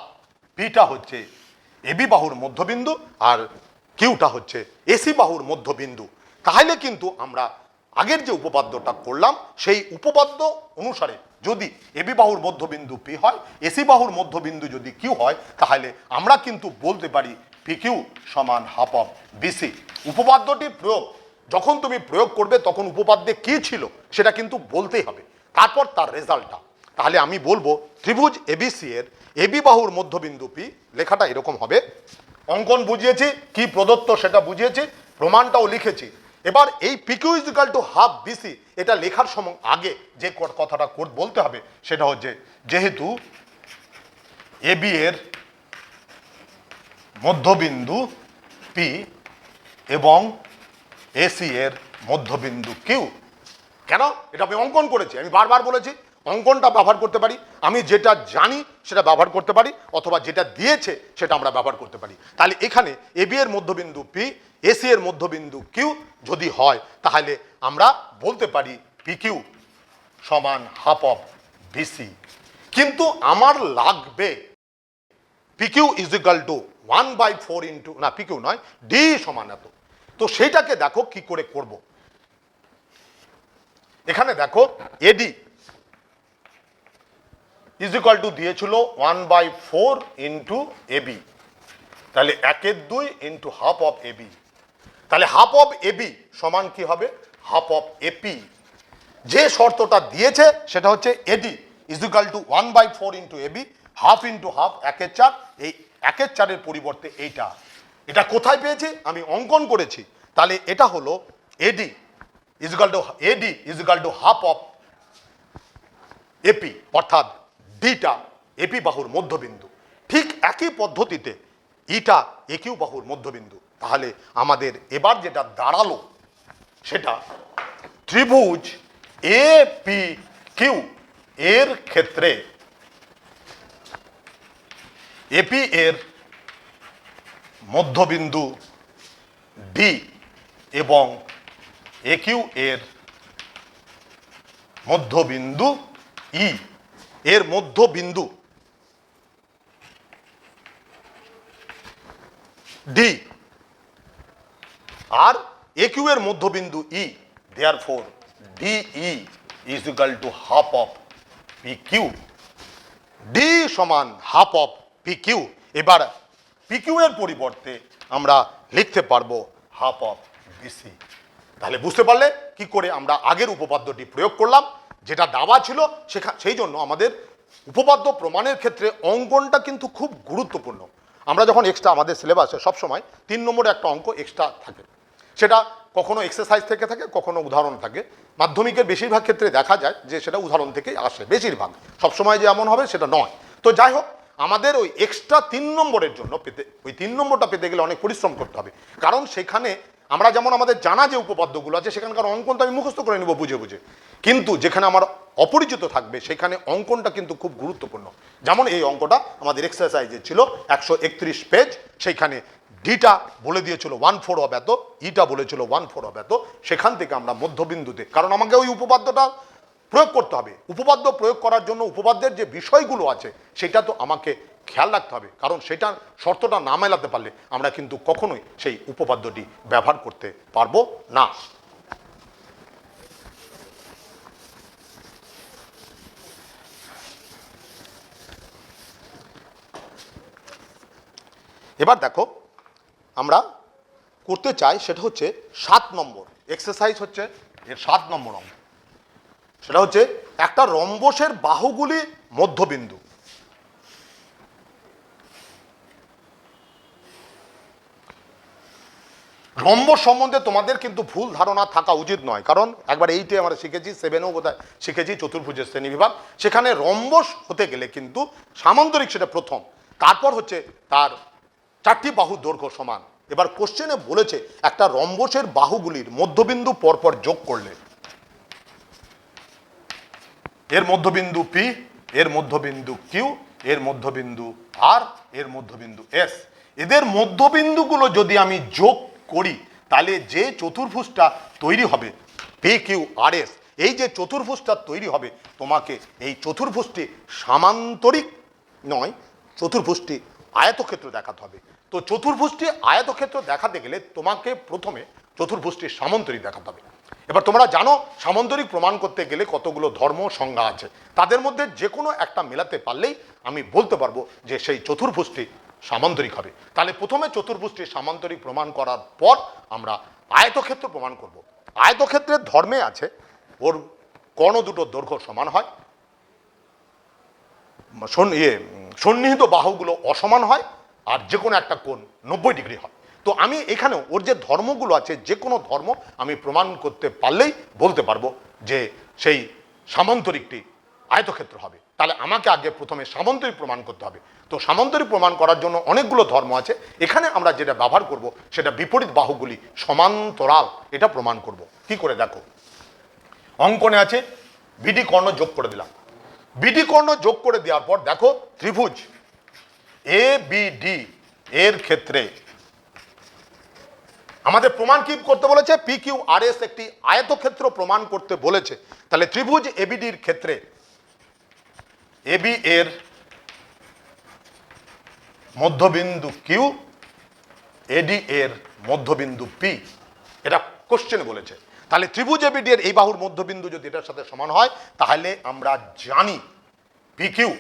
পিটা হচ্ছে এবি বাহুর মধ্যবিন্দু আর কিউটা হচ্ছে এসি বাহুর মধ্যবিন্দু। তাহলে কিন্তু আমরা আগের যে উপপাদ্যটা করলাম সেই উপপাদ্য অনুসারে যদি এবি বাহুর মধ্যবিন্দু পি হয়, এসি বাহুর মধ্যবিন্দু যদি কিউ হয়, তাহলে আমরা কিন্তু বলতে পারি পি কিউ সমান হাফ অফ বিসি। উপপাদ্যটির প্রয়োগ যখন তুমি প্রয়োগ করবে তখন উপপাদ্যে কি ছিল সেটা কিন্তু বলতেই হবে, তারপর তার রেজাল্টটা। তাহলে আমি বলবো ত্রিভুজ এবিসি এর এবি বাহুর মধ্যবিন্দু পি, লেখাটা এরকম হবে, অঙ্কন বুঝিয়েছি, কি প্রদত্ত সেটা বুঝিয়েছি, প্রমাণটাও লিখেছি। এবার এই PQ is equal to half BC, এটা লেখার সময় আগে যে কথাটা বলতে হবে সেটা হচ্ছে, যেহেতু এবি এর মধ্যবিন্দু পি এবং এসি এর মধ্যবিন্দু কিউ। কেন? এটা আমি অঙ্কন করেছি, আমি বারবার বলেছি অঙ্কনটা ব্যবহার করতে পারি, আমি যেটা জানি সেটা ব্যবহার করতে পারি, অথবা যেটা দিয়েছে সেটা আমরা ব্যবহার করতে পারি। তাহলে এখানে এবি এর মধ্যবিন্দু পি, এসি এর মধ্যবিন্দু কিউ যদি হয়, তাহলে আমরা বলতে পারি পি কিউ সমান হাফ অফ বিসি। কিন্তু আমার লাগবে P Q is equal to 1/4 into, না পি কিউ নয়, ডি সমান এত। তো সেইটাকে দেখো কি করে করব। এখানে দেখো এডি ইজ ইকুয়াল টু দিয়েছিল 1/4 ইন্টু এবি, তাহলে 1/2 ইন্টু হাফ অফ এবি, তাহলে হাফ অফ এবি সমান কি হবে, হাফ অফ এপি। যে শর্তটা দিয়েছে সেটা হচ্ছে AD is equal to 1/4 into AB, half into half 1/4, এই 1/4 পরিবর্তে এইটা, এটা কোথায় পেয়েছি আমি অঙ্কন করেছি, তাহলে এটা হলো AD is equal to half of AP, অর্থাৎ ডিটা এপি বাহুর মধ্যবিন্দু। ঠিক একই পদ্ধতিতে ইটা একিউ বাহুর মধ্যবিন্দু। তাহলে আমাদের এবার যেটা দাঁড়ালো সেটা ত্রিভুজ এ পি কিউ এর ক্ষেত্রে এপি এর মধ্যবিন্দু ডি এবং একিউ এর মধ্যবিন্দু ই, এর মধ্যবিন্দু ডি আর একিউ এর মধ্যবিন্দু E, therefore DE is equal to half of P Q. D সমান হাফ অফ পি কিউ। এবার পি কিউ এর পরিবর্তে আমরা লিখতে পারবো হাফ অফ বিসি। তাহলে বুঝতে পারলে কি করে আমরা আগের উপপাদ্যটি প্রয়োগ করলাম, যেটা দাবা ছিল সেই জন্য আমাদের উপপাদ্য প্রমাণের ক্ষেত্রে অঙ্কনটা কিন্তু খুব গুরুত্বপূর্ণ। আমরা যখন এক্সট্রা আমাদের সিলেবাসে সবসময় 3 নম্বরে একটা অঙ্ক এক্সট্রা থাকে, সেটা কখনো এক্সারসাইজ থেকে থাকে, কখনো উদাহরণ থাকে। মাধ্যমিকের বেশিরভাগ ক্ষেত্রে দেখা যায় যে সেটা উদাহরণ থেকেই আসে, বেশিরভাগ, সবসময় যে এমন হবে সেটা নয়। তো যাই হোক, আমাদের ওই এক্সট্রা 3 নম্বরের জন্য পেতে, ওই 3 নম্বরটা পেতে গেলে অনেক পরিশ্রম করতে হবে। কারণ সেখানে আমরা যেমন আমাদের জানা যে উপপাদ্যগুলো আছে সেখানকার অঙ্কন তো আমি মুখস্থ করে নেব বুঝে বুঝে, কিন্তু যেখানে আমার অপরিচিত থাকবে সেখানে অঙ্কনটা কিন্তু খুব গুরুত্বপূর্ণ। যেমন এই অঙ্কটা আমাদের এক্সারসাইজে ছিল 131 পেজ, সেইখানে ডিটা বলে দিয়েছিল 1/4 অফ এত, ইটা বলেছিল 1/4 অফ এত। সেখান থেকে আমরা মধ্যবিন্দুতে, কারণ আমাকে ওই উপপাদ্যটা প্রয়োগ করতে হবে, উপপাদ্য প্রয়োগ করার জন্য উপপাদ্যের যে বিষয়গুলো আছে সেটা তো আমাকে খেয়াল রাখতে হবে, কারণ সেটা শর্তটা না মেলাতে পারলে আমরা কিন্তু কখনোই সেই উপপাদ্যটি ব্যবহার করতে পারবো না। এবার দেখো আমরা করতে চাই সেটা হচ্ছে 7 নম্বর এক্সারসাইজ, হচ্ছে এর 7 নম্বর অঙ্ক। সেটা হচ্ছে একটা রম্বসের বাহুগুলি মধ্যবিন্দু। রম্বস সম্বন্ধে তোমাদের কিন্তু ভুল ধারণা থাকা উচিত নয়, কারণ একবার 8-এ আমরা শিখেছি, 7-এও বোধহয় শিখেছি চতুর্ভুজের শ্রেণী বিভাগ। সেখানে রম্বস হতে গেলে কিন্তু সামান্তরিক সেটা প্রথম, তারপর হচ্ছে তার 4টি বাহুর দৈর্ঘ্য সমান। এবার কোশ্চেনে বলেছে একটা রম্বসের বাহুগুলির মধ্যবিন্দু পরপর যোগ করলে এর মধ্যবিন্দু পি, এর মধ্যবিন্দু কিউ, এর মধ্যবিন্দু আর, এর মধ্যবিন্দু এস, এদের মধ্যবিন্দুগুলো যদি আমি যোগ করি তাহলে যে চতুর্ভুজটা তৈরি হবে পি কিউ আর এস, এই যে চতুর্ভুজটা তৈরি হবে তোমাকে এই চতুর্ভুজটি সামান্তরিক নয়, চতুর্ভুজটি আয়তক্ষেত্র দেখাতে হবে। তো চতুর্ভুজটি আয়তক্ষেত্র দেখাতে গেলে তোমাকে প্রথমে চতুর্ভুজটি সামান্তরিক দেখাতে হবে। এবার তোমরা জানো সামান্তরিক প্রমাণ করতে গেলে কতগুলো ধর্ম সংজ্ঞা আছে, তাদের মধ্যে যে কোনো একটা মেলাতে পারলেই আমি বলতে পারবো যে সেই চতুর্ভুজটি সামান্তরিক হবে। তাহলে প্রথমে চতুর্ভুজটি সামান্তরিক প্রমাণ করার পর আমরা আয়তক্ষেত্র প্রমাণ করব। আয়তক্ষেত্রের ধর্মে আছে ওর কর্ণ দুটোর দৈর্ঘ্য সমান হয়, সন্নিহিত বাহুগুলো অসমান হয়, আর যে কোনো একটা কোণ 90 ডিগ্রি হয়। তো আমি এখানেও ওর যে ধর্মগুলো আছে যে কোনো ধর্ম আমি প্রমাণ করতে পারলেই বলতে পারবো যে সেই সামান্তরিকটি আয়তক্ষেত্র হবে। তাহলে আমাকে আগে প্রথমে সামান্তরিক প্রমাণ করতে হবে। তো সামান্তরিক প্রমাণ করার জন্য অনেকগুলো ধর্ম আছে, এখানে আমরা যেটা ব্যবহার করব সেটা বিপরীত বাহুগুলি সমান্তরাল, এটা প্রমাণ করব। কি করে দেখো, অঙ্কনে আছে বিডি কর্ণ যোগ করে দিলাম। বিডি কর্ণ যোগ করে দেওয়ার পর দেখো ত্রিভুজ এ বি ডি এর ক্ষেত্রে আমাদের প্রমাণ কি করতে বলেছে, পি কিউ আর এস একটি আয়তক্ষেত্র প্রমাণ করতে বলেছে। তাহলে ত্রিভুজ এবিডির ক্ষেত্রে এবি এর মধ্যবিন্দু কিউ, এডি এর মধ্যবিন্দু পি, এটা কোশ্চেনে বলেছে। তাহলে ত্রিভুজ এবিডি এর এই বাহুর মধ্যবিন্দু যদি এটার সাথে সমান হয় তাহলে আমরা জানি পিকিউ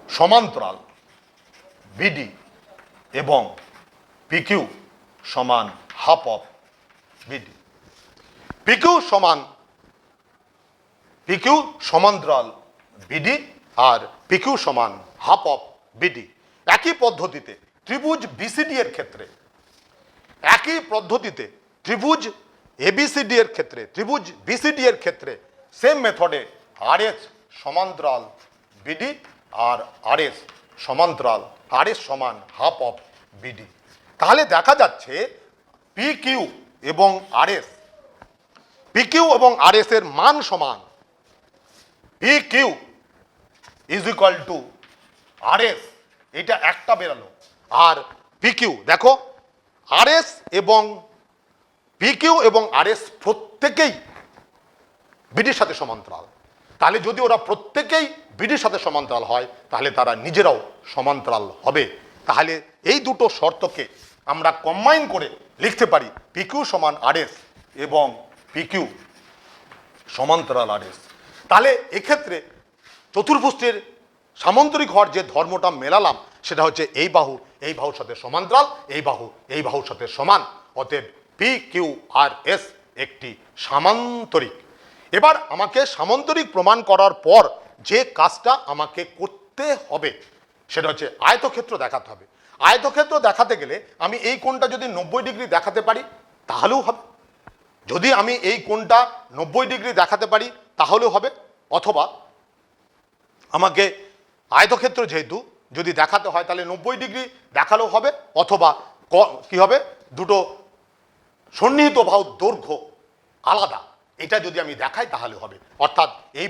সমান্তরাল বিডি এবং পিকিউ সমান হাফ অফ বিডি। পিকিউ সমান্তরাল বিডি আর পিকিউ সমান হাফ অফ বিডি। একই পদ্ধতিতে ত্রিভুজ বিসিডি এর ক্ষেত্রে, একই পদ্ধতিতে ত্রিভুজ এবিসিডি এর ক্ষেত্রে, ত্রিভুজ বিসিডি এর ক্ষেত্রে সেম মেথডে আরএস সমান্তরাল বিডি আর আরএস সমান হাফ অফ বিডি। তাহলে দেখা যাচ্ছে পিকিউ এবং আরএস এর মান সমান। PQ is equal two RS, এটা একটা বেরালো। আর পিকিউ দেখো, পিকিউ এবং আরএস প্রত্যেকেই বিডির সাথে সমান্তরাল। তাহলে যদি ওরা প্রত্যেকেই বিডির সাথে সমান্তরাল হয় তাহলে তারা নিজেরাও সমান্তরাল হবে। তাহলে এই দুটো শর্তকে আমরা কম্বাইন করে লিখতে পারি পিকিউ সমান আরএস এবং পিকিউ সমান্তরাল আরএস। তাহলে এক্ষেত্রে চতুর্ভুজটির সামান্তরিক হওয়ার যে ধর্মটা মেলালাম সেটা হচ্ছে এই বাহুর সাথে সমান্তরাল, এই বাহুর সাথে সমান। অতএব পি কিউ আর এস একটি সামান্তরিক। এবার আমাকে সামান্তরিক প্রমাণ করার পর যে কাজটা আমাকে করতে হবে সেটা হচ্ছে আয়তক্ষেত্র দেখাতে হবে। আয়তক্ষেত্র দেখাতে গেলে আমি এই কোণটা যদি 90 ডিগ্রি দেখাতে পারি তাহলেও হবে। যদি আমি এই কোণটা 90 ডিগ্রি দেখাতে পারি তাহলেও হবে, অথবা আমাকে আয়তক্ষেত্র যেহেতু যদি দেখাতে হয় তাহলে 90 ডিগ্রি দেখালেও হবে, অথবা কি হবে, দুটো সন্নিহিত বাহুর দৈর্ঘ্য আলাদা, এটা যদি আমি দেখাই তাহলে হবে। অর্থাৎ এই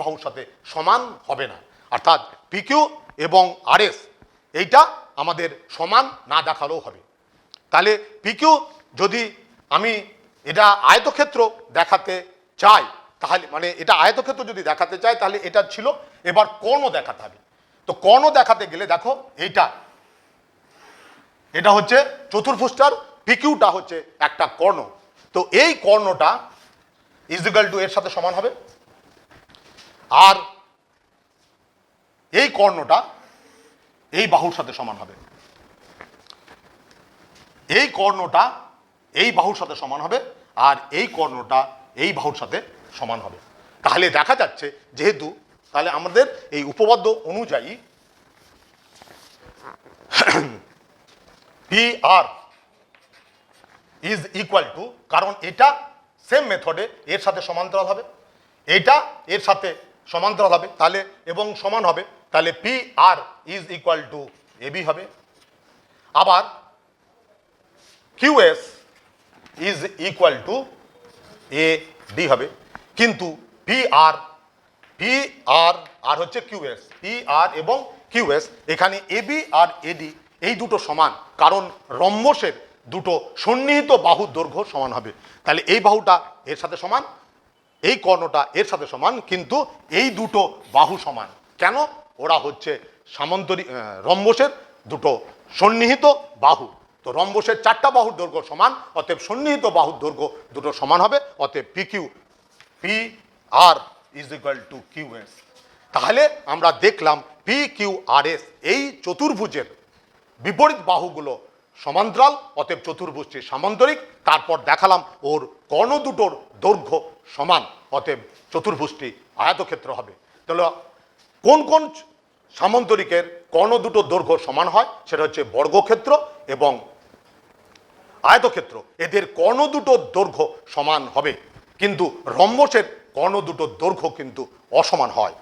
বাহুর সাথে সমান হবে না। অর্থাৎ পিকিউ এবং আরএস এইটা আমাদের সমান না দেখালেও হবে। তাহলে পিকিউ যদি আমি এটা আয়তক্ষেত্র দেখাতে চাই তাহলে, মানে এটা আয়তক্ষেত্র যদি দেখাতে চাই তাহলে এটা ছিল। এবার কর্ণ দেখাতে হবে। তো কর্ণ দেখাতে গেলে দেখো এটা হচ্ছে চতুর্ভুজটার পিকিউটা হচ্ছে একটা কর্ণ। তো এই কর্ণটা ইজিক্যাল টু এর সাথে সমান হবে, আর এই কর্ণটা এই বাহুর সাথে সমান হবে। এই কর্ণটা এই বাহুর সাথে সমান হবে, আর এই কর্ণটা এই বাহুর সাথে সমান হবে। তাহলে দেখা যাচ্ছে যেহেতু, তাহলে আমাদের এই উপপাদ্য অনুযায়ী P R is equal to, কারণ এটা সেম মেথডে এর সাথে সমান্তরাল হবে, এটা এর সাথে সমান্তরাল হবে তাহলে এবং সমান হবে, তাহলে P R is equal to AB হবে। আবার QS is equal to A D হবে। কিন্তু পি আর আর হচ্ছে কিউএস, পি আর এবং কিউএস, এখানে এবি আর এডি এই দুটো সমান, কারণ রম্বসের দুটো সন্নিহিত বাহুর দৈর্ঘ্য সমান হবে। তাহলে এই বাহুটা এর সাথে সমান, এই কর্ণটা এর সাথে সমান, কিন্তু এই দুটো বাহু সমান কেন? ওরা হচ্ছে সামান্তরিক রম্বসের দুটো সন্নিহিত বাহু। তো রম্বসের 4টা বাহুর দৈর্ঘ্য সমান, অতএব সন্নিহিত বাহুর দৈর্ঘ্য দুটো সমান হবে। অতএব P R is equal to QS. তাহলে আমরা দেখলাম পি কিউ আর এস এই চতুর্ভুজের বিপরীত বাহুগুলো সমান্তরাল, অতএব চতুর্ভুজটি সামান্তরিক। তারপর দেখালাম ওর কর্ণ দুটোর দৈর্ঘ্য সমান, অতএব চতুর্ভুজটি আয়তক্ষেত্র হবে। তাহলে কোন কোন সামান্তরিকের কর্ণ দুটোর দৈর্ঘ্য সমান হয় সেটা হচ্ছে বর্গক্ষেত্র এবং আয়তক্ষেত্র। এদের কর্ণ দুটোর দৈর্ঘ্য সমান হবে, কিন্তু রম্বসের কর্ণ দুটোর দৈর্ঘ্য কিন্তু অসমান হয়।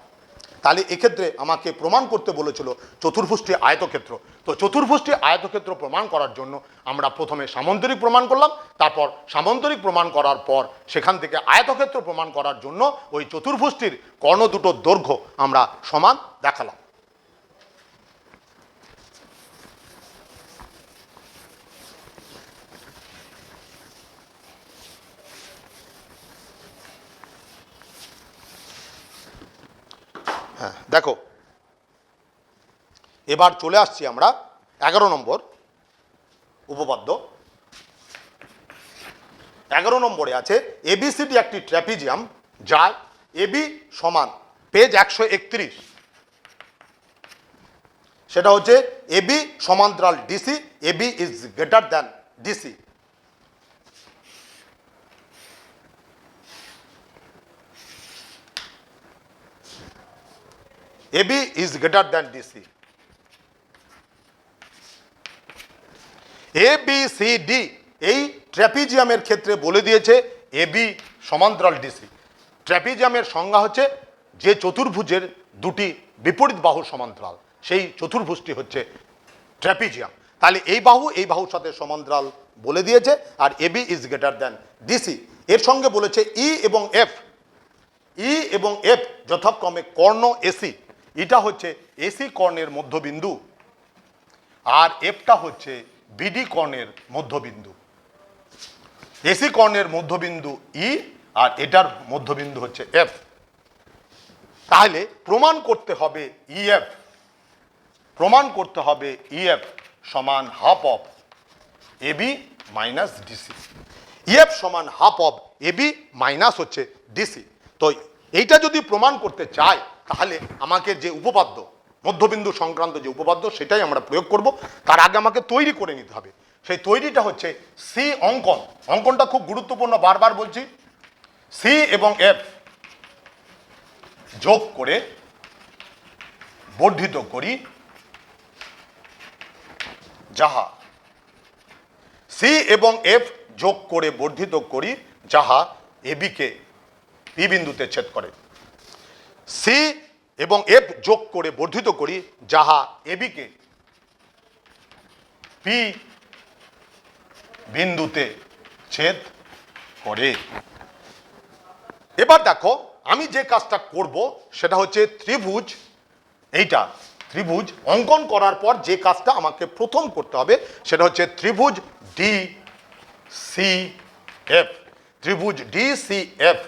তাহলে এক্ষেত্রে আমাকে প্রমাণ করতে বলেছিল চতুর্ভুজটি আয়তক্ষেত্র। তো চতুর্ভুজটি আয়তক্ষেত্র প্রমাণ করার জন্য আমরা প্রথমে সামান্তরিক প্রমাণ করলাম, তারপর সামান্তরিক প্রমাণ করার পর সেখান থেকে আয়তক্ষেত্র প্রমাণ করার জন্য ওই চতুর্ভুজটির কর্ণ দুটোর দৈর্ঘ্য আমরা সমান দেখালাম। হ্যাঁ দেখো, এবার চলে আসছি আমরা 11 নম্বর উপপাদ্য। 11 নম্বরে আছে এবিসিডি একটি ট্র্যাপিজিয়াম যার এবি সমান পেজ 131, সেটা হচ্ছে এবি সমান্তরাল DC, AB is greater than DC. AB is greater than DC. A B C D এই ট্র্যাপিজিয়ামের ক্ষেত্রে বলে দিয়েছে এবি সমান্তরাল ডিসি। ট্র্যাপিজিয়ামের সংজ্ঞা হচ্ছে যে চতুর্ভুজের দুটি বিপরীত বাহুর সমান্তরাল, সেই চতুর্ভুজটি হচ্ছে ট্র্যাপিজিয়াম। তাহলে এই বাহুর সাথে সমান্তরাল বলে দিয়েছে, আর AB is greater than DC. এর সঙ্গে বলেছে ই এবং এফ যথাক্রমে কর্ণ এসি, এটা হচ্ছে এসি কর্ণের মধ্যবিন্দু, আর এফটা হচ্ছে বিডি কর্ণের মধ্যবিন্দু। এসি কর্ণের মধ্যবিন্দু ই, আর এটার মধ্যবিন্দু হচ্ছে এফ। তাহলে প্রমাণ করতে হবে ইএফ সমান half of AB minus DC. EF সমান হাফ অফ এবি মাইনাস হচ্ছে ডিসি। তো এইটা যদি প্রমাণ করতে চাই তাহলে আমাকে যে উপপাদ্য, মধ্যবিন্দু সংক্রান্ত যে উপপাদ্য, সেটাই আমরা প্রয়োগ করব। তার আগে আমাকে তৈরি করে নিতে হবে। সেই তৈরিটা হচ্ছে সি অঙ্কন। অঙ্কনটা খুব গুরুত্বপূর্ণ, বারবার বলছি। সি এবং এফ যোগ করে বর্ধিত করি যাহা, সি এবং এফ যোগ করে বর্ধিত করি যাহা এবিকে পি বিন্দুতে ছেদ করে। সি এবং এফ যোগ করে বর্ধিত করি যাহা এবিকে পি বিন্দুতে ছেদ করে। এবার দেখো আমি যে কাজটা করব সেটা হচ্ছে ত্রিভুজ অঙ্কন করার পর যে কাজটা আমাকে প্রথম করতে হবে সেটা হচ্ছে ত্রিভুজ ডি সি এফ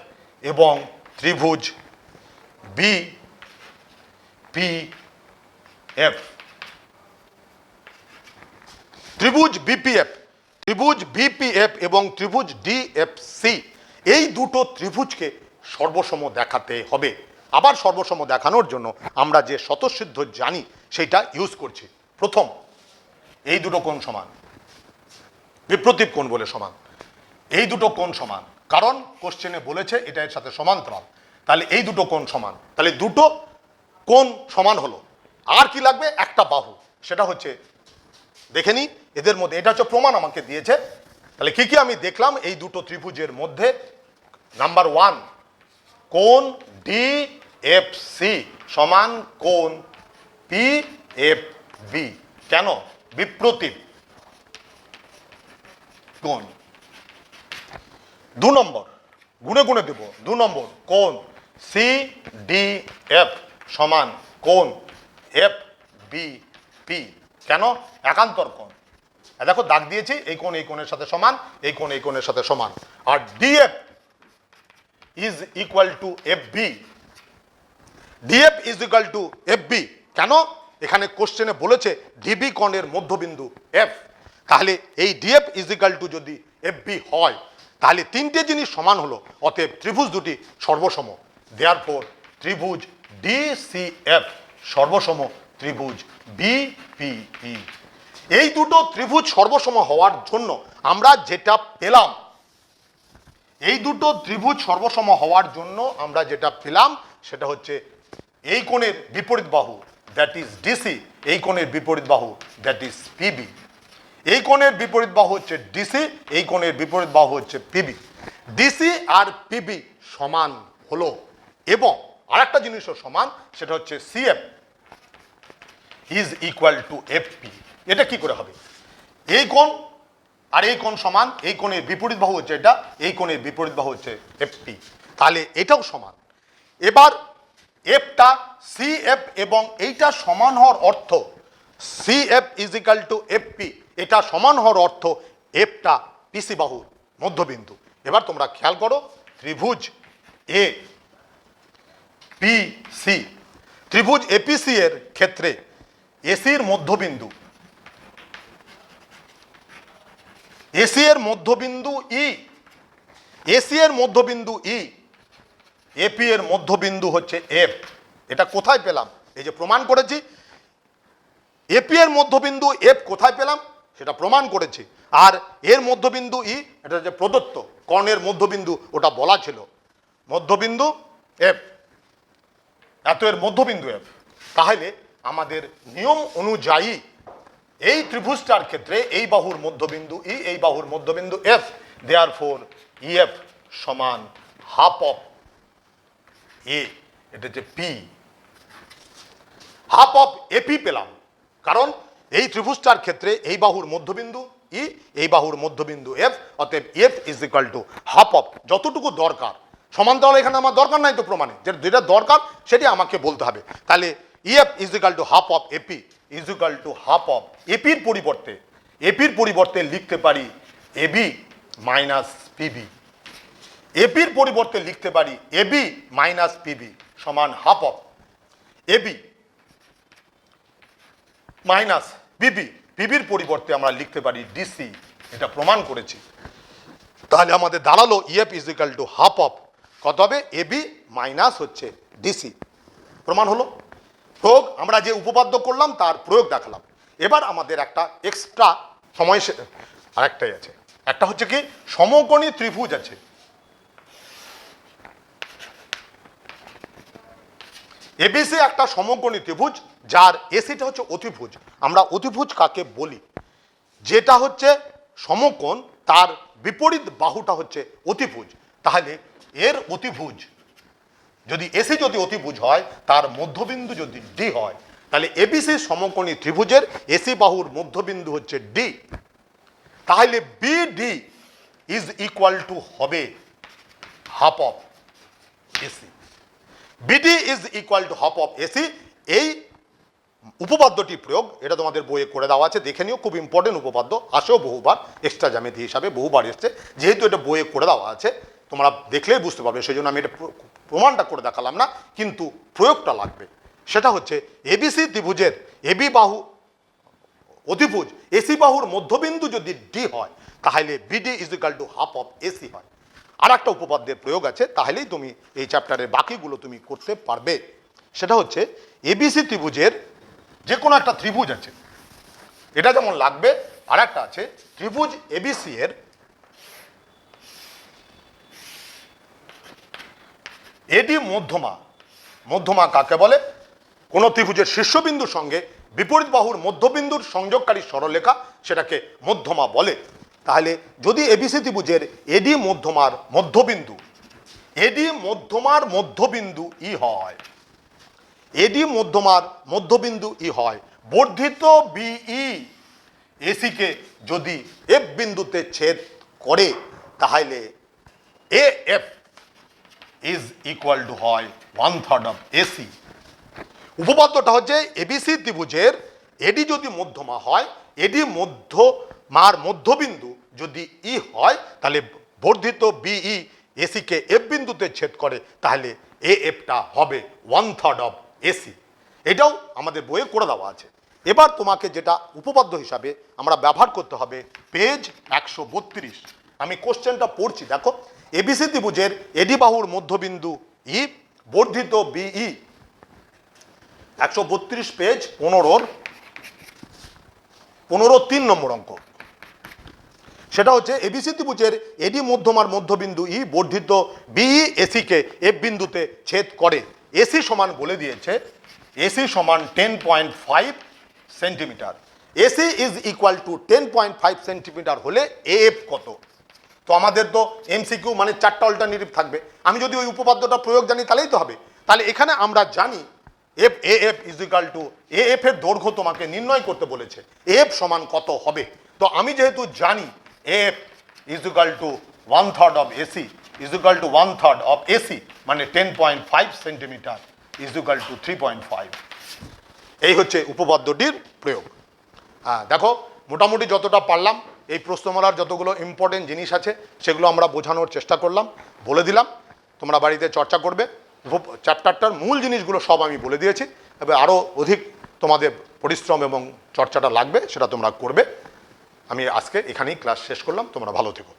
এবং ত্রিভুজ বি পি এফ। ত্রিভুজ বিপিএফ এবং ত্রিভুজ ডিএফসি, এই দুটো ত্রিভুজকে সর্বসম দেখাতে হবে। আবার সর্বসম দেখানোর জন্য আমরা যে স্বতঃসিদ্ধ জানি সেটা ইউজ করছি। প্রথম, এই দুটো কোণ সমান, বিপ্রতীপ কোণ বলে সমান। এই দুটো কোণ সমান কারণ কোশ্চেনে বলেছে এটা এর সাথে সমান্তরাল। তাহলে এই দুটো কোণ সমান, তাহলে দুটো কোণ সমান হলো। আর কি লাগবে? একটা বাহু। সেটা হচ্ছে দেখে নি এদের মধ্যে, এটা হচ্ছে প্রমাণ আমাকে দিয়েছে। তাহলে কি কি আমি দেখলাম এই দুটো ত্রিভুজের মধ্যে? নাম্বার 1, কোণ ডিএফসি সমান কোণ পিএফবি। কেন? বিপ্রতীপ কোণ। 2 নম্বর, গুণে গুণে দেব, 2 নম্বর, কোণ সিডিএফ সমান কোণ এফবিপি। কেন? একান্তর কোণ। দেখো দাগ দিয়েছি, এই কোণ এই কোণের সাথে সমান, এই কোণ এই কোণের সাথে সমান। আর DF is equal to FB. DF is equal to FB কেন? এখানে কোশ্চেনে বলেছে ডিবি কোণের মধ্যবিন্দু এফ। তাহলে এই ডিএফ ইজ ইকুয়াল টু যদি এফবি হয় তাহলে তিনটে জিনিস সমান হলো, অতএব ত্রিভুজ দুটি সর্বসম। দেয়ারফর ত্রিভুজ ডিসিএফ সর্বসম ত্রিভুজ বিপিই। এই দুটো ত্রিভুজ সর্বসম হওয়ার জন্য আমরা যেটা পেলাম, এই দুটো ত্রিভুজ সর্বসম হওয়ার জন্য আমরা যেটা পেলাম সেটা হচ্ছে এই কোণের বিপরীত বাহু দ্যাট ইজ ডিসি, এই কোণের বিপরীত বাহু দ্যাট ইজ পিবি। এই কোণের বিপরীত বাহু হচ্ছে ডিসি, এই কোণের বিপরীত বাহু হচ্ছে পিবি। ডিসি আর পিবি সমান হলো, এবং আরেকটা জিনিসও সমান, সেটা হচ্ছে CF is equal two FP. এটা কি করে হবে? এই কোণ আর এই কোণ সমান, এই কোণের বিপরীত বাহু হচ্ছে এটা, এই কোণের বিপরীত বাহু হচ্ছে এফপি। তাহলে এটাও সমান। এবার এফটা সিএফ এবং এইটা সমান হওয়ার অর্থ CF is equal two FP, এটা সমান হওয়ার অর্থ এফটা পিসি বাহুর মধ্যবিন্দু। এবার তোমরা খেয়াল করো, ত্রিভুজ এ পি সি, ত্রিভুজ এপিসি এর ক্ষেত্রে এসির মধ্যবিন্দু, এসি এর মধ্যবিন্দু ই, এসি এর মধ্যবিন্দু ই, এপি এর মধ্যবিন্দু হচ্ছে এফ। এটা কোথায় পেলাম? এই যে প্রমাণ করেছি। এপি এর মধ্যবিন্দু এফ কোথায় পেলাম সেটা প্রমাণ করেছি। আর এর মধ্যবিন্দু ই, এটা যে প্রদত্ত কর্ণের মধ্যবিন্দু, ওটা বলা ছিল মধ্যবিন্দু এফ, এত এর মধ্যবিন্দু এফ। তাহলে আমাদের নিয়ম অনুযায়ী এই ত্রিভুজটার ক্ষেত্রে এই বাহুর মধ্যবিন্দু ই, এই বাহুর মধ্যবিন্দু এফ, দেয়ারফর ইএফ সমান হাফ অফ এ, এটা হচ্ছে পি, হাফ অফ এপি পেলাম। কারণ এই ত্রিভুজটার ক্ষেত্রে এই বাহুর মধ্যবিন্দু ই, এই বাহুর মধ্যবিন্দু এফ, অতএব F is equal to half of যতটুকু দরকার। সমান্তরাল এখানে আমার দরকার নাই তো প্রমাণে, যেটা দরকার সেটি আমাকে বলতে হবে। তাহলে EF is equal to half of AP is equal to half of এপির পরিবর্তে লিখতে পারি এবি মাইনাস পিবি। এপির পরিবর্তে লিখতে পারি এবি মাইনাস পিবি সমান half of AB minus PB. পিবির পরিবর্তে আমরা লিখতে পারি ডিসি, এটা প্রমাণ করেছি। তাহলে আমাদের দাঁড়ালো EF is equal two half of কত হবে? এবি মাইনাস হচ্ছে ডিসি। প্রমাণ হলো। প্রয়োগ আমরা যে উপপাদ্য করলাম তার প্রয়োগ দেখালাম। এবার আমাদের একটা এক্সট্রা সময় আরেকটাই আছে, একটা হচ্ছে কি সমকোণী ত্রিভুজ আছে। এবিসি একটা সমকোণী ত্রিভুজ যার এসিটা হচ্ছে অতিভুজ। আমরা অতিভুজ কাকে বলি? যেটা হচ্ছে সমকোণ তার বিপরীত বাহুটা হচ্ছে অতিভুজ। তাহলে এর অতিভুজ যদি এসি যদি অতিভুজ হয়, তার মধ্যবিন্দু যদি ডি হয়, তাহলে এবিসি সমকোণী ত্রিভুজের এসি বাহুর মধ্যবিন্দু হচ্ছে ডি। তাহলে বিডি ইজ ইকুয়াল টু হবে half of AC. BD is equal to half of AC. এই উপপাদ্যটি প্রয়োগ, এটা তোমাদের বইয়ে করে দেওয়া আছে, দেখে নিও। খুব ইম্পর্টেন্ট উপপাদ্য, আসেও বহুবার, এক্সট্রা জ্যামিতি হিসাবে বহুবার এসছে। যেহেতু এটা বইয়ে করে দেওয়া আছে তোমরা দেখলেই বুঝতে পারবে, সেই জন্য আমি এটা প্রমাণটা করে দেখালাম না, কিন্তু প্রয়োগটা লাগবে। সেটা হচ্ছে এবিসি ত্রিভুজের এবি বাহু অতিভুজ এসি বাহুর মধ্যবিন্দু যদি ডি হয়, তাহলে BD is equal to half of AC হয়। আর একটা উপপাদ্যের প্রয়োগ আছে, তাহলেই তুমি এই চ্যাপ্টারের বাকিগুলো তুমি করতে পারবে। সেটা হচ্ছে এবিসি ত্রিভুজের যে কোনো একটা ত্রিভুজ আছে, এটা যেমন লাগবে। আর একটা আছে ত্রিভুজ এবিসি এর এডি মধ্যমা। মধ্যমা কাকে বলে? কোন ত্রিভুজের শীর্ষবিন্দুর সঙ্গে বিপরীত বাহুর মধ্যবিন্দুর সংযোগকারী সরলরেখা, সেটাকে মধ্যমা বলে। তাহলে যদি এবিসি ত্রিভুজের এডি মধ্যমার মধ্যবিন্দু ই হয়, এডি মধ্যমার মধ্যবিন্দু ই হয়, বর্ধিত বিই এসিকে যদি এফ বিন্দুতে ছেদ করে, তাহলে A F is equal two হয় 1/3 অফ এসি। উপপাদ্যটা হচ্ছে এবিসি ত্রিভুজের এডি যদি মধ্যমা হয়, এডি মধ্যমার মধ্যবিন্দু যদি ই হয়, তাহলে বর্ধিত বিই এসিকে এফ বিন্দুতে ছেদ করে, তাহলে এ এফটা হবে 1/3 অফ এসি। এটাও আমাদের বইয়ে করে দেওয়া আছে। এবার তোমাকে যেটা উপপাদ্য হিসাবে আমরা ব্যবহার করতে হবে, পেজ 132। আমি কোশ্চেনটা পড়ছি, দেখো। এবিসি ত্রিভুজের এডি বাহুর মধ্যবিন্দু ই, বর্ধিত বিই, 132 পেজ 15-3 নম্বর অঙ্ক। সেটা হচ্ছে এবিসি ত্রিভুজের এডি মধ্যমার মধ্যবিন্দু ই, বর্ধিত বিই এসিকে এফ বিন্দুতে ছেদ করে। এসি সমান বলে দিয়েছে, এসি সমান 10.5 centimetre. AC is equal two 10.5 centimetre হলে এএফ কত? তো আমাদের তো এমসিকিউ মানে 4টা অল্টারনেটিভ থাকবে। আমি যদি ওই উপপাদ্যটা প্রয়োগ জানি তাহলেই তো হবে। তাহলে এখানে আমরা জানি F AF is equal two AF এর দৈর্ঘ্য তোমাকে নির্ণয় করতে বলেছে, এফ সমান কত হবে। তো আমি যেহেতু জানি F is equal two 1/3 of AC is equal two 1/3 of AC মানে 10.5 সেন্টিমিটার ইজ ইকুয়াল টু 3.5। এই হচ্ছে উপপাদ্যটির প্রয়োগ। হ্যাঁ, দেখো মোটামুটি যতটা পারলাম এই প্রশ্নমালার যতগুলো ইম্পর্টেন্ট জিনিস আছে সেগুলো আমরা বোঝানোর চেষ্টা করলাম, বলে দিলাম। তোমরা বাড়িতে চর্চা করবে। চ্যাপ্টারটার মূল জিনিসগুলো সব আমি বলে দিয়েছি। তবে আরও অধিক তোমাদের পরিশ্রম এবং চর্চাটা লাগবে, সেটা তোমরা করবে। আমি আজকে এখানেই ক্লাস শেষ করলাম। তোমরা ভালো থেকো।